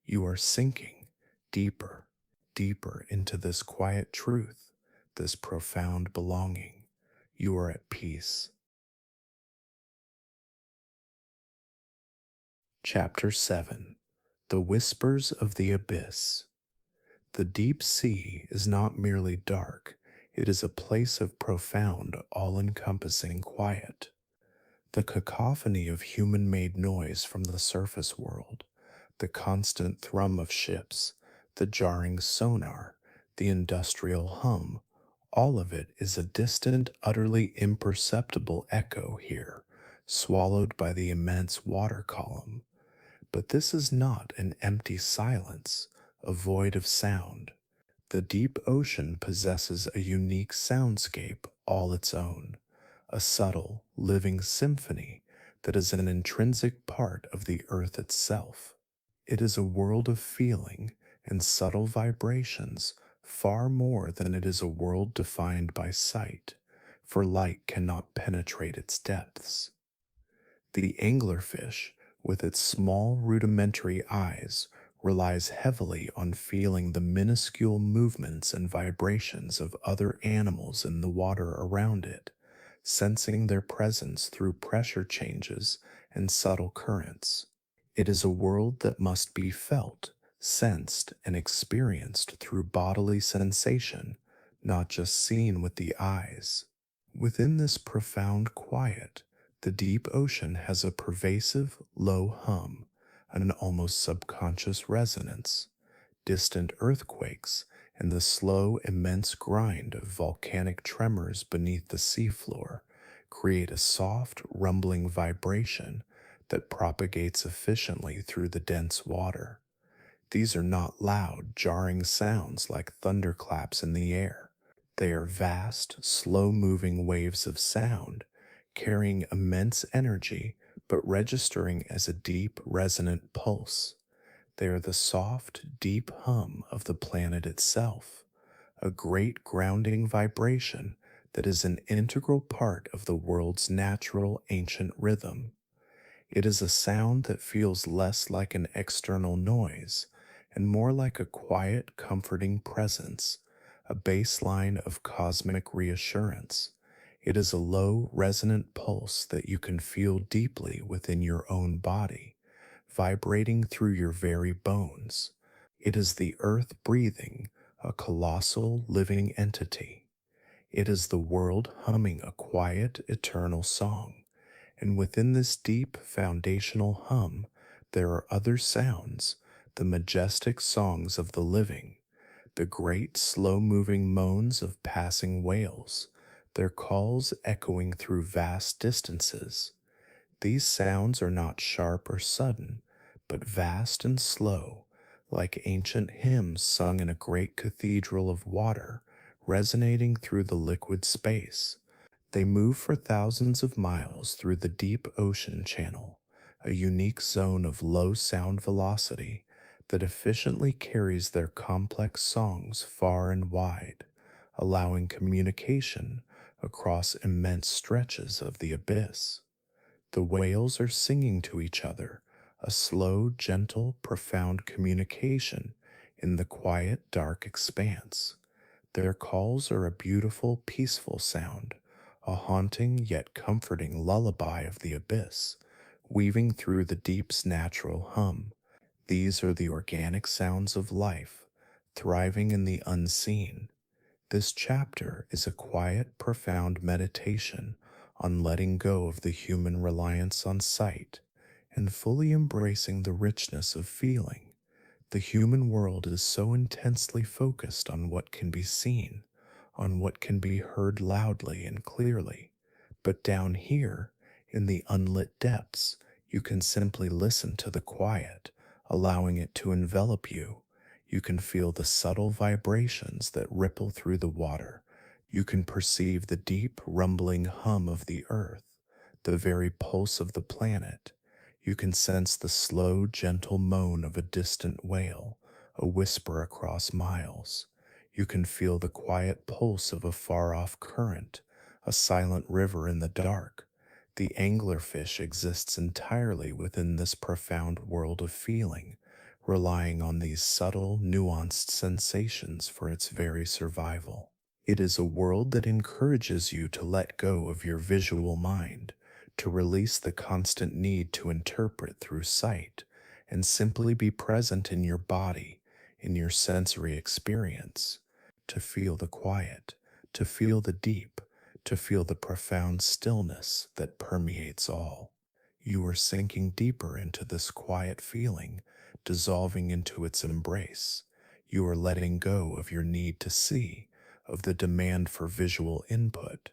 You are sinking deeper, deeper into this quiet truth, this profound belonging. You are at peace. Chapter 7. The Whispers of the Abyss. The deep sea is not merely dark, it is a place of profound, all encompassing quiet. The cacophony of human made noise from the surface world, the constant thrum of ships, the jarring sonar, the industrial hum, all of it is a distant, utterly imperceptible echo here, swallowed by the immense water column. But this is not an empty silence, a void of sound. The deep ocean possesses a unique soundscape all its own, a subtle, living symphony that is an intrinsic part of the earth itself. It is a world of feeling and subtle vibrations far more than it is a world defined by sight, for light cannot penetrate its depths. The anglerfish, with its small rudimentary eyes, relies heavily on feeling the minuscule movements and vibrations of other animals in the water around it, sensing their presence through pressure changes and subtle currents. It is a world that must be felt, sensed, and experienced through bodily sensation, not just seen with the eyes. Within this profound quiet, the deep ocean has a pervasive, low hum, an almost subconscious resonance. Distant earthquakes and the slow, immense grind of volcanic tremors beneath the seafloor create a soft, rumbling vibration that propagates efficiently through the dense water. These are not loud, jarring sounds like thunderclaps in the air. They are vast, slow moving waves of sound, carrying immense energy but registering as a deep, resonant pulse. They are the soft, deep hum of the planet itself, a great grounding vibration that is an integral part of the world's natural ancient rhythm. It is a sound that feels less like an external noise and more like a quiet, comforting presence, a baseline of cosmic reassurance. It is a low, resonant pulse that you can feel deeply within your own body, vibrating through your very bones. It is the earth breathing, a colossal, living entity. It is the world humming a quiet, eternal song. And within this deep foundational hum, there are other sounds, the majestic songs of the living, the great slow moving moans of passing whales, their calls echoing through vast distances. These sounds are not sharp or sudden, but vast and slow, like ancient hymns sung in a great cathedral of water, resonating through the liquid space. They move for thousands of miles through the deep ocean channel, a unique zone of low sound velocity that efficiently carries their complex songs far and wide, allowing communication across immense stretches of the abyss. The whales are singing to each other, a slow, gentle, profound communication in the quiet, dark expanse. Their calls are a beautiful, peaceful sound, a haunting yet comforting lullaby of the abyss, weaving through the deep's natural hum. These are the organic sounds of life, thriving in the unseen. This chapter is a quiet, profound meditation on letting go of the human reliance on sight and fully embracing the richness of feeling. The human world is so intensely focused on what can be seen, on what can be heard loudly and clearly. But down here, in the unlit depths, you can simply listen to the quiet, allowing it to envelop you. You can feel the subtle vibrations that ripple through the water. You can perceive the deep, rumbling hum of the earth, the very pulse of the planet. You can sense the slow, gentle moan of a distant whale, a whisper across miles. You can feel the quiet pulse of a far-off current, a silent river in the dark. The anglerfish exists entirely within this profound world of feeling, relying on these subtle, nuanced sensations for its very survival. It is a world that encourages you to let go of your visual mind, to release the constant need to interpret through sight, and simply be present in your body, in your sensory experience, to feel the quiet, to feel the deep, to feel the profound stillness that permeates all. You are sinking deeper into this quiet feeling, dissolving into its embrace. You are letting go of your need to see, of the demand for visual input.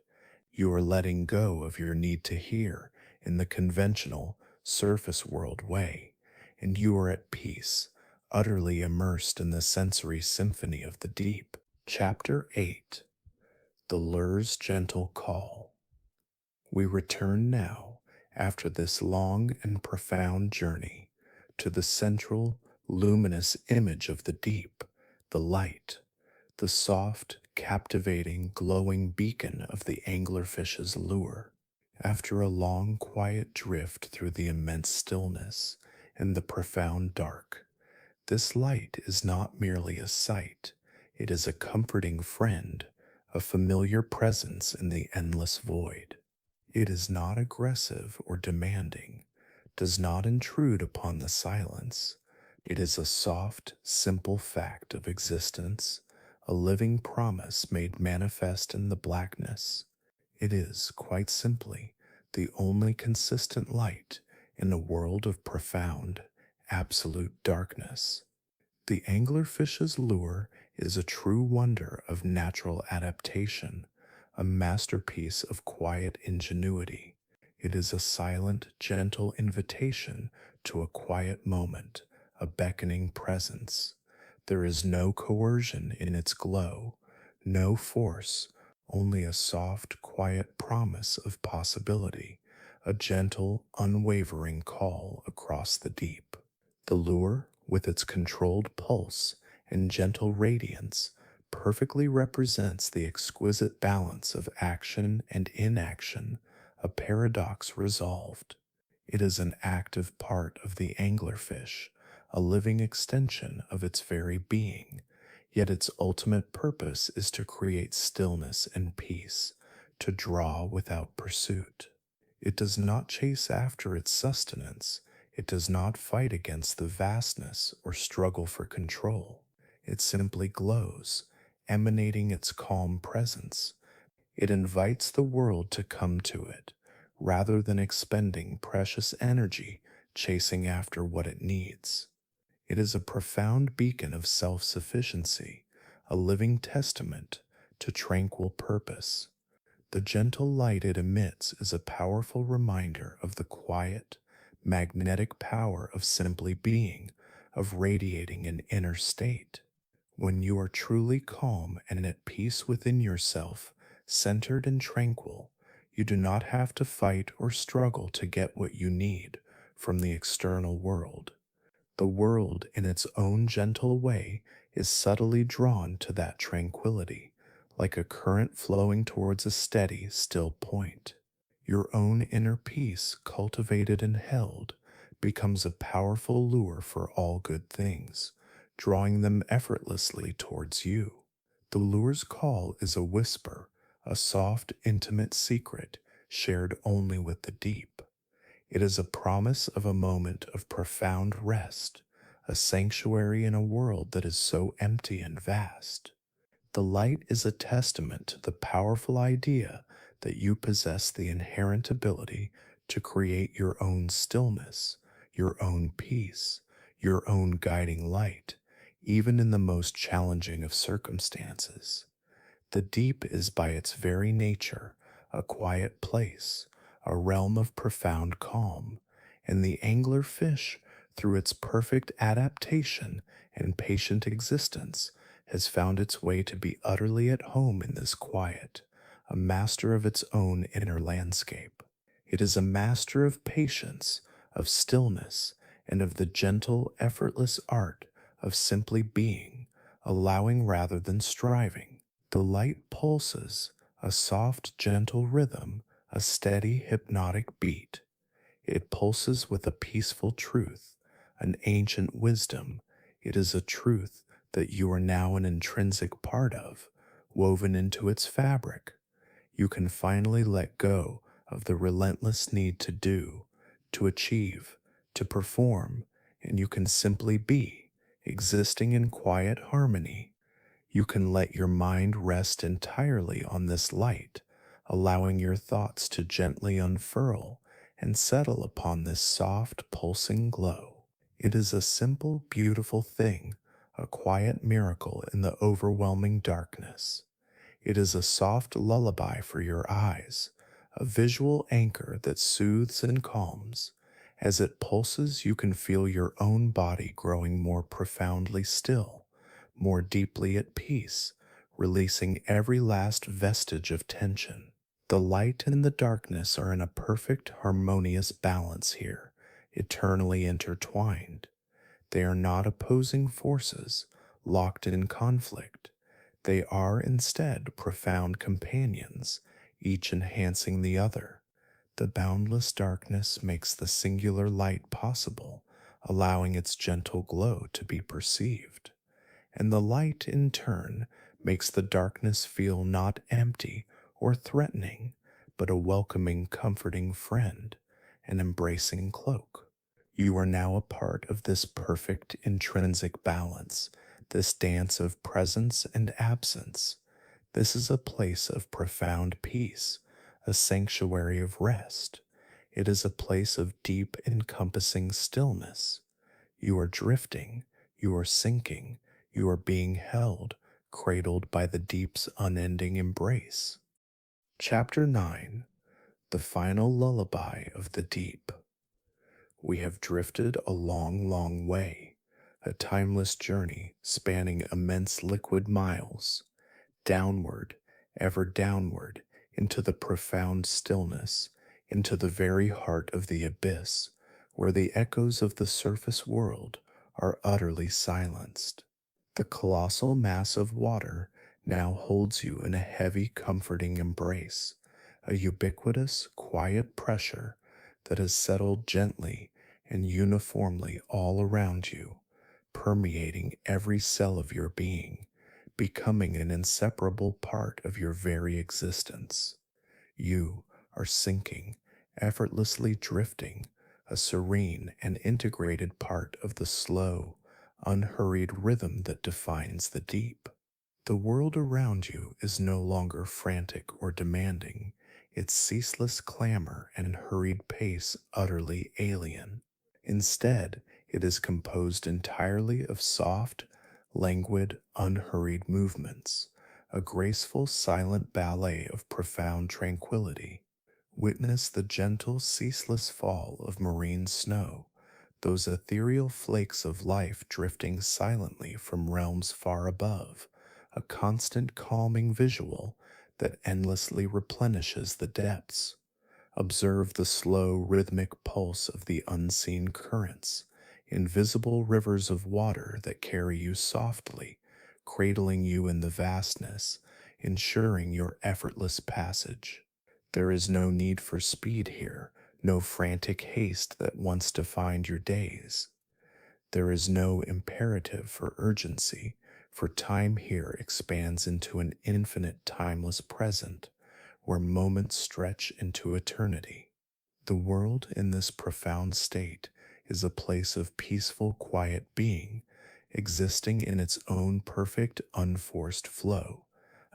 You are letting go of your need to hear in the conventional, surface world way, and you are at peace, utterly immersed in the sensory symphony of the deep. Chapter 8: The Lure's Gentle Call. We return now, after this long and profound journey, to the central, luminous image of the deep, the light, the soft, captivating, glowing beacon of the anglerfish's lure. After a long, quiet drift through the immense stillness and the profound dark, this light is not merely a sight, it is a comforting friend, a familiar presence in the endless void. It is not aggressive or demanding, does not intrude upon the silence. It is a soft, simple fact of existence, a living promise made manifest in the blackness. It is, quite simply, the only consistent light in a world of profound, absolute darkness. The anglerfish's lure is a true wonder of natural adaptation, a masterpiece of quiet ingenuity. It is a silent, gentle invitation to a quiet moment, a beckoning presence. There is no coercion in its glow, No force, only a soft, quiet promise of possibility, a gentle, unwavering call across the deep. The lure, with its controlled pulse and gentle radiance, perfectly represents the exquisite balance of action and inaction, a paradox resolved. It is an active part of the anglerfish, a living extension of its very being, yet its ultimate purpose is to create stillness and peace, to draw without pursuit. It does not chase after its sustenance. It does not fight against the vastness or struggle for control. It simply glows, emanating its calm presence. It invites the world to come to it, rather than expending precious energy chasing after what it needs. It is a profound beacon of self sufficiency, a living testament to tranquil purpose. The gentle light it emits is a powerful reminder of the quiet, magnetic power of simply being, of radiating an inner state. When you are truly calm and at peace within yourself, centered and tranquil, you do not have to fight or struggle to get what you need from the external world. The world, in its own gentle way, is subtly drawn to that tranquility, like a current flowing towards a steady, still point. Your own inner peace, cultivated and held, becomes a powerful lure for all good things, drawing them effortlessly towards you. The lure's call is a whisper, a soft, intimate secret shared only with the deep. It is a promise of a moment of profound rest, a sanctuary in a world that is so empty and vast. The light is a testament to the powerful idea that you possess the inherent ability to create your own stillness, your own peace, your own guiding light, even in the most challenging of circumstances. The deep is by its very nature a quiet place, a realm of profound calm, and the angler fish, through its perfect adaptation and patient existence, has found its way to be utterly at home in this quiet, a master of its own inner landscape. It is a master of patience, of stillness, and of the gentle, effortless art of simply being, allowing rather than striving. The light pulses, a soft, gentle rhythm, a steady, hypnotic beat. It pulses with a peaceful truth, an ancient wisdom. It is a truth that you are now an intrinsic part of, woven into its fabric. You can finally let go of the relentless need to do, to achieve, to perform, and you can simply be, existing in quiet harmony. You can let your mind rest entirely on this light, allowing your thoughts to gently unfurl and settle upon this soft, pulsing glow. It is a simple, beautiful thing, a quiet miracle in the overwhelming darkness. It is a soft lullaby for your eyes, a visual anchor that soothes and calms. As it pulses, you can feel your own body growing more profoundly still, more deeply at peace, releasing every last vestige of tension. The light and the darkness are in a perfect harmonious balance here, eternally intertwined. They are not opposing forces, locked in conflict. They are instead profound companions, each enhancing the other. The boundless darkness makes the singular light possible, allowing its gentle glow to be perceived. And the light, in turn, makes the darkness feel not empty or threatening, but a welcoming, comforting friend, an embracing cloak. You are now a part of this perfect intrinsic balance, this dance of presence and absence. This is a place of profound peace, a sanctuary of rest. It is a place of deep, encompassing stillness. You are drifting, you are sinking, you are being held, cradled by the deep's unending embrace. Chapter 9: The Final Lullaby of the Deep. We have drifted a long, long way, a timeless journey spanning immense liquid miles. downward, ever downward, into the profound stillness, into the very heart of the abyss, where the echoes of the surface world are utterly silenced. The colossal mass of water now holds you in a heavy, comforting embrace, a ubiquitous, quiet pressure that has settled gently and uniformly all around you, permeating every cell of your being, becoming an inseparable part of your very existence. You are sinking, effortlessly drifting, a serene and integrated part of the slow, unhurried rhythm that defines the deep. The world around you is no longer frantic or demanding, its ceaseless clamor and hurried pace utterly alien. Instead, it is composed entirely of soft, languid, unhurried movements, a graceful, silent ballet of profound tranquility. Witness the gentle, ceaseless fall of marine snow, those ethereal flakes of life drifting silently from realms far above, a constant calming visual that endlessly replenishes the depths. Observe the slow, rhythmic pulse of the unseen currents, invisible rivers of water that carry you softly, cradling you in the vastness, ensuring your effortless passage. There is no need for speed here, no frantic haste that once defined your days. There is no imperative for urgency, for time here expands into an infinite timeless present, where moments stretch into eternity. The world in this profound state is a place of peaceful, quiet being, existing in its own perfect, unforced flow,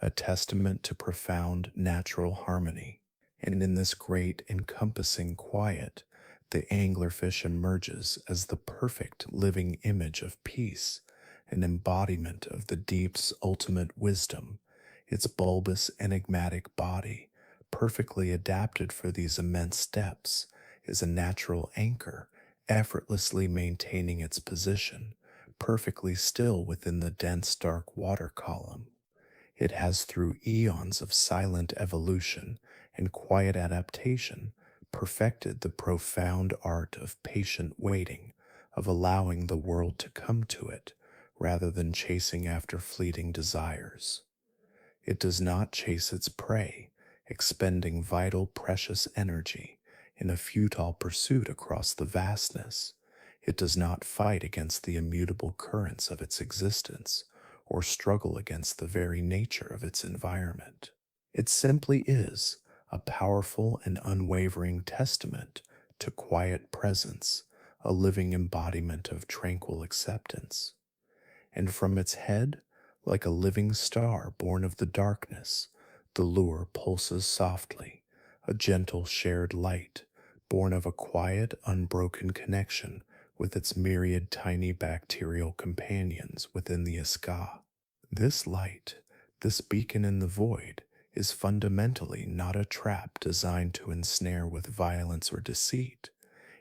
a testament to profound natural harmony. And in this great, encompassing quiet, the anglerfish emerges as the perfect living image of peace, an embodiment of the deep's ultimate wisdom, its bulbous, enigmatic body, perfectly adapted for these immense depths, is a natural anchor, effortlessly maintaining its position, perfectly still within the dense dark water column. It has, through eons of silent evolution and quiet adaptation, perfected the profound art of patient waiting, of allowing the world to come to it, rather than chasing after fleeting desires. It does not chase its prey, expending vital, precious energy in a futile pursuit across the vastness. It does not fight against the immutable currents of its existence or struggle against the very nature of its environment. It simply is a powerful and unwavering testament to quiet presence, a living embodiment of tranquil acceptance. And from its head, like a living star born of the darkness, the lure pulses softly, a gentle shared light, born of a quiet, unbroken connection with its myriad tiny bacterial companions within the Iska. This light, this beacon in the void, is fundamentally not a trap designed to ensnare with violence or deceit.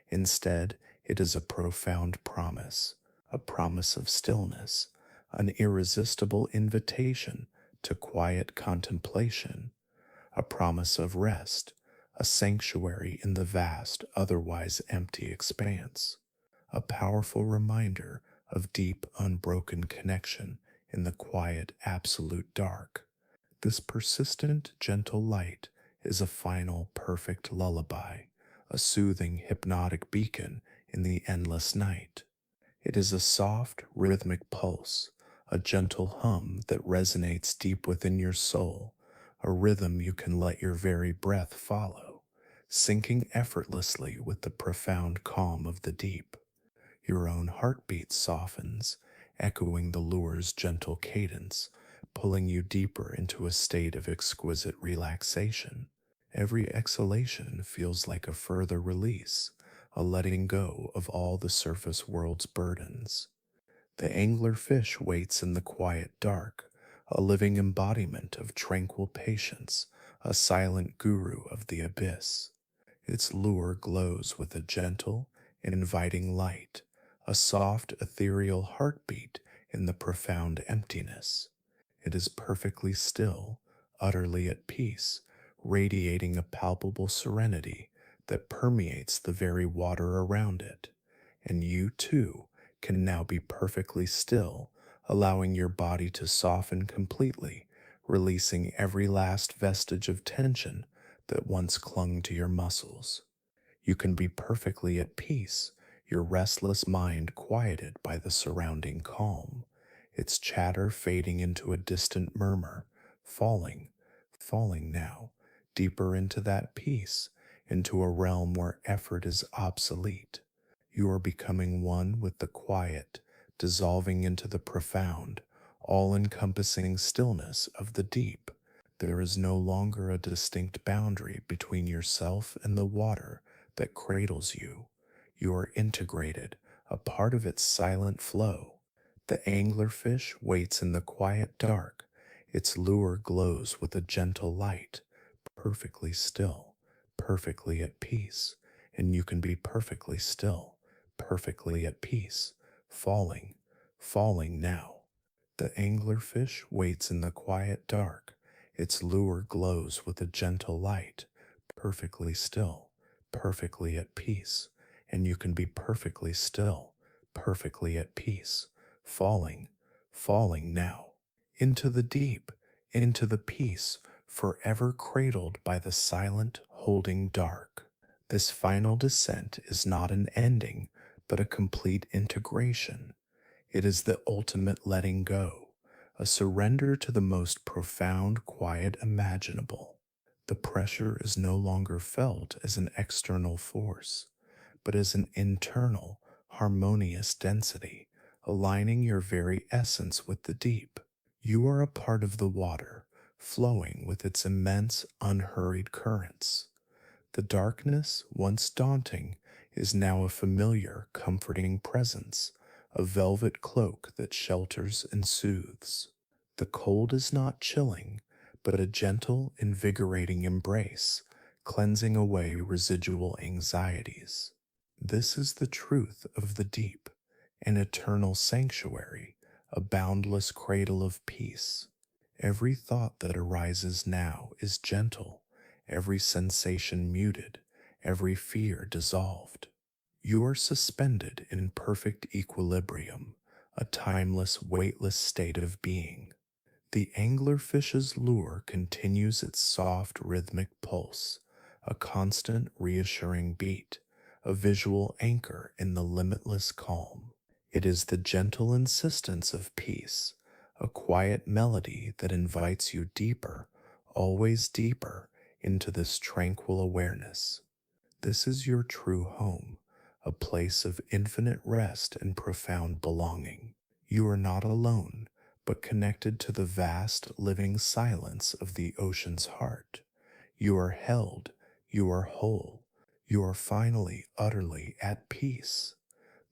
Instead, it is a profound promise, a promise of stillness, an irresistible invitation to quiet contemplation, a promise of rest, a sanctuary in the vast, otherwise empty expanse, a powerful reminder of deep, unbroken connection in the quiet, absolute dark. This persistent, gentle light is a final, perfect lullaby, a soothing, hypnotic beacon in the endless night. It is a soft, rhythmic pulse, a gentle hum that resonates deep within your soul, a rhythm you can let your very breath follow, sinking effortlessly with the profound calm of the deep. Your own heartbeat softens, echoing the lure's gentle cadence, pulling you deeper into a state of exquisite relaxation. Every exhalation feels like a further release, a letting go of all the surface world's burdens. The anglerfish waits in the quiet dark, a living embodiment of tranquil patience, a silent guru of the abyss. Its lure glows with a gentle, inviting light, a soft, ethereal heartbeat in the profound emptiness. It is perfectly still, utterly at peace, radiating a palpable serenity that permeates the very water around it. And you, too, can now be perfectly still, allowing your body to soften completely, releasing every last vestige of tension that once clung to your muscles. You can be perfectly at peace, your restless mind quieted by the surrounding calm, its chatter fading into a distant murmur, falling, falling now, deeper into that peace, into a realm where effort is obsolete. You are becoming one with the quiet, dissolving into the profound, all encompassing stillness of the deep. There is no longer a distinct boundary between yourself and the water that cradles you. You are integrated, a part of its silent flow. The anglerfish waits in the quiet dark. Its lure glows with a gentle light, perfectly still, perfectly at peace, and you can be perfectly still, perfectly at peace, falling, falling now. The anglerfish waits in the quiet dark. Its lure glows with a gentle light, perfectly still, perfectly at peace, and you can be perfectly still, perfectly at peace, falling, falling now, into the deep, into the peace, forever cradled by the silent, holding dark. This final descent is not an ending, but a complete integration. It is the ultimate letting go, a surrender to the most profound quiet imaginable. The pressure is no longer felt as an external force, but as an internal, harmonious density, aligning your very essence with the deep. You are a part of the water, flowing with its immense, unhurried currents. The darkness, once daunting, is now a familiar, comforting presence, a velvet cloak that shelters and soothes. The cold is not chilling, but a gentle, invigorating embrace, cleansing away residual anxieties. This is the truth of the deep, an eternal sanctuary, a boundless cradle of peace. Every thought that arises now is gentle, every sensation muted, every fear dissolved. You are suspended in perfect equilibrium, a timeless, weightless state of being. The anglerfish's lure continues its soft, rhythmic pulse, a constant, reassuring beat, a visual anchor in the limitless calm. It is the gentle insistence of peace, a quiet melody that invites you deeper, always deeper, into this tranquil awareness. This is your true home, a place of infinite rest and profound belonging. You are not alone, but connected to the vast living silence of the ocean's heart. You are held, you are whole, you are finally utterly at peace.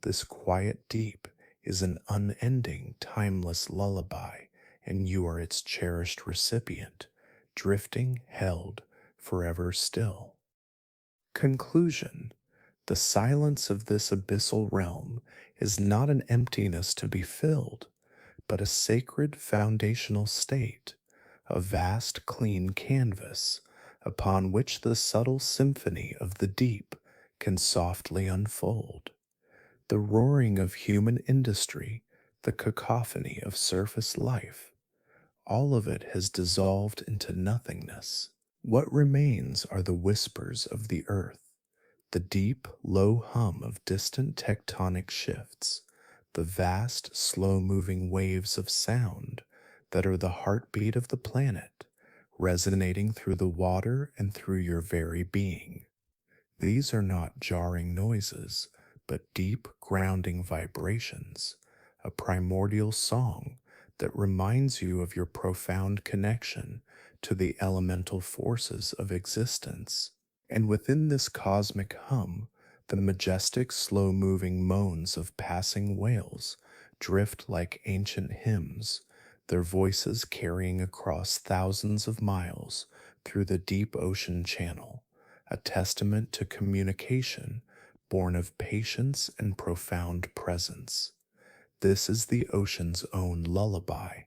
This quiet deep is an unending, timeless lullaby, and you are its cherished recipient, drifting, held, forever still. Conclusion. The silence of this abyssal realm is not an emptiness to be filled, but a sacred foundational state, a vast clean canvas upon which the subtle symphony of the deep can softly unfold. The roaring of human industry, the cacophony of surface life, all of it has dissolved into nothingness. What remains are the whispers of the earth, the deep, low hum of distant tectonic shifts, the vast, slow moving waves of sound that are the heartbeat of the planet, resonating through the water and through your very being. These are not jarring noises, but deep, grounding vibrations, a primordial song that reminds you of your profound connection to the elemental forces of existence. And within this cosmic hum, the majestic, slow moving moans of passing whales drift like ancient hymns, their voices carrying across thousands of miles through the deep ocean channel, a testament to communication born of patience and profound presence. This is the ocean's own lullaby,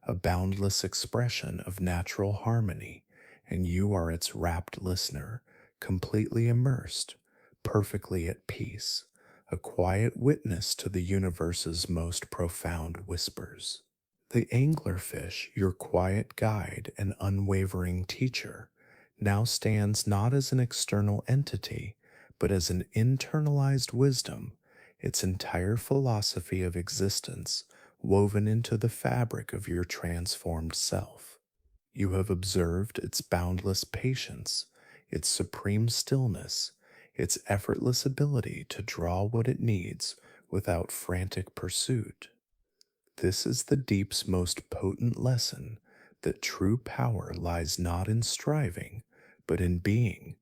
a boundless expression of natural harmony, and you are its rapt listener, completely immersed, perfectly at peace, a quiet witness to the universe's most profound whispers. The anglerfish, your quiet guide and unwavering teacher, now stands not as an external entity, but as an internalized wisdom, its entire philosophy of existence woven into the fabric of your transformed self. You have observed its boundless patience, its supreme stillness, its effortless ability to draw what it needs without frantic pursuit. This is the deep's most potent lesson, that true power lies not in striving, but in being.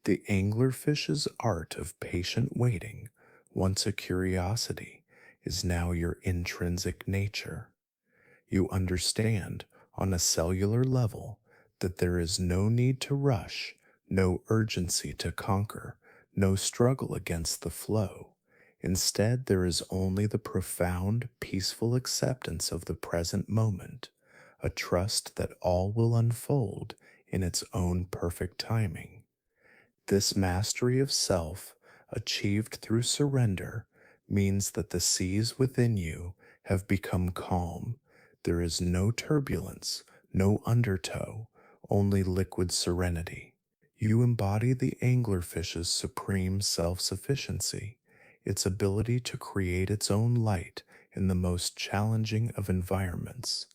The anglerfish's art of patient waiting, once a curiosity, is now your intrinsic nature. You understand on a cellular level that there is no need to rush, no urgency to conquer, no struggle against the flow. Instead, there is only the profound, peaceful acceptance of the present moment, a trust that all will unfold in its own perfect timing. This mastery of self, achieved through surrender, means that the seas within you have become calm. There is no turbulence, no undertow, only liquid serenity. You embody the anglerfish's supreme self sufficiency, its ability to create its own light in the most challenging of environments.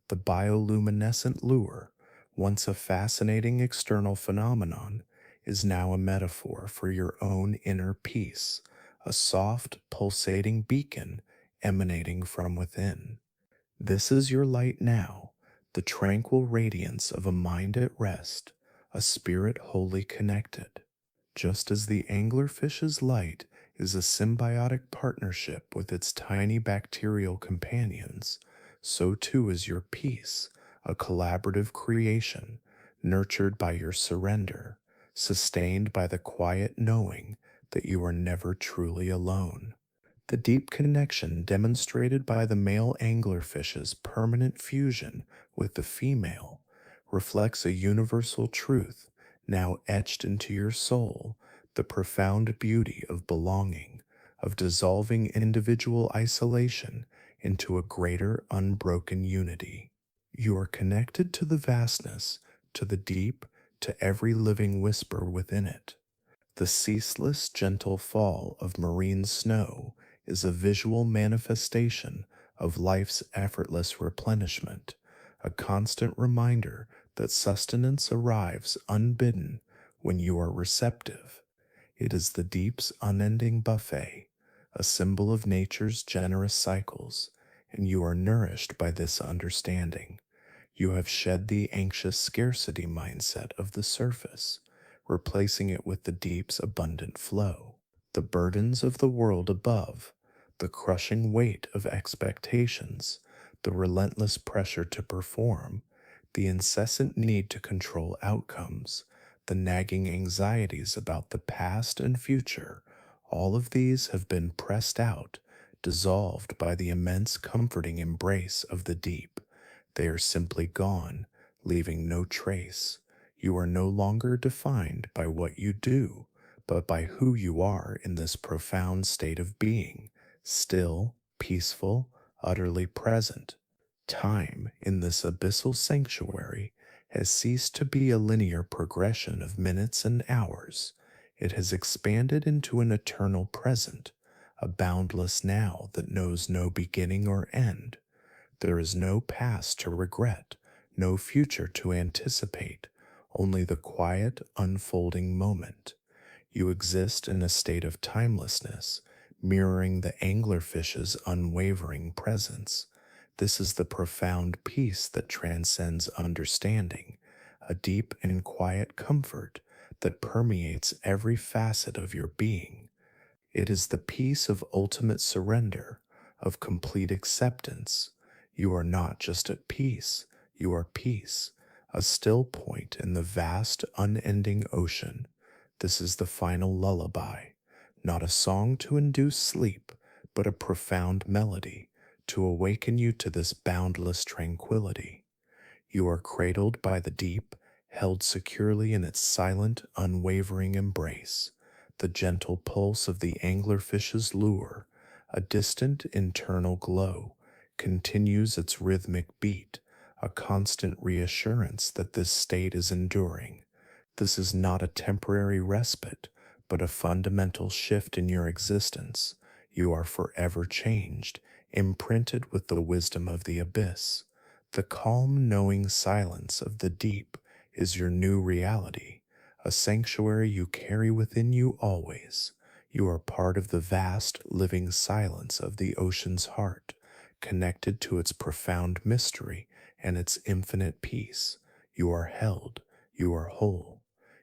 The bioluminescent lure, once a fascinating external phenomenon, is now a metaphor for your own inner peace, a soft, pulsating beacon emanating from within. This is your light now, the tranquil radiance of a mind at rest, a spirit wholly connected. Just as the anglerfish's light is a symbiotic partnership with its tiny bacterial companions, so too is your peace, a collaborative creation, nurtured by your surrender, sustained by the quiet knowing that you are never truly alone. The deep connection demonstrated by the male anglerfish's permanent fusion with the female reflects a universal truth now etched into your soul, the profound beauty of belonging, of dissolving individual isolation into a greater unbroken unity. You are connected to the vastness, to the deep, to every living whisper within it. The ceaseless, gentle fall of marine snow is a visual manifestation of life's effortless replenishment, a constant reminder that sustenance arrives unbidden when you are receptive. It is the deep's unending buffet, a symbol of nature's generous cycles, and you are nourished by this understanding. You have shed the anxious scarcity mindset of the surface, replacing it with the deep's abundant flow. The burdens of the world above, the crushing weight of expectations, the relentless pressure to perform, the incessant need to control outcomes, the nagging anxieties about the past and future, all of these have been pressed out, dissolved by the immense comforting embrace of the deep. They are simply gone, leaving no trace. You are no longer defined by what you do, but by who you are in this profound state of being, still, peaceful, utterly present. Time in this abyssal sanctuary has ceased to be a linear progression of minutes and hours. It has expanded into an eternal present, a boundless now that knows no beginning or end. There is no past to regret, no future to anticipate, only the quiet, unfolding moment. You exist in a state of timelessness, mirroring the anglerfish's unwavering presence. This is the profound peace that transcends understanding, a deep and quiet comfort that permeates every facet of your being. It is the peace of ultimate surrender, of complete acceptance. You are not just at peace, you are peace, a still point in the vast, unending ocean. This is the final lullaby, not a song to induce sleep, but a profound melody to awaken you to this boundless tranquility. You are cradled by the deep, held securely in its silent, unwavering embrace. The gentle pulse of the anglerfish's lure, a distant internal glow, continues its rhythmic beat, a constant reassurance that this state is enduring. This is not a temporary respite, but a fundamental shift in your existence. You are forever changed, imprinted with the wisdom of the abyss. The calm, knowing silence of the deep is your new reality, a sanctuary you carry within you always. You are part of the vast, living silence of the ocean's heart, connected to its profound mystery and its infinite peace. You are held, you are whole,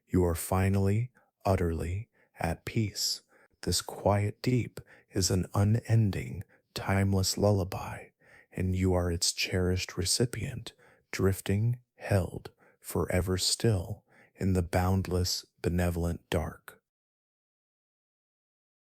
you are finally, utterly at peace. This quiet deep is an unending, timeless lullaby, and you are its cherished recipient, drifting, held, forever still, in the boundless, benevolent dark.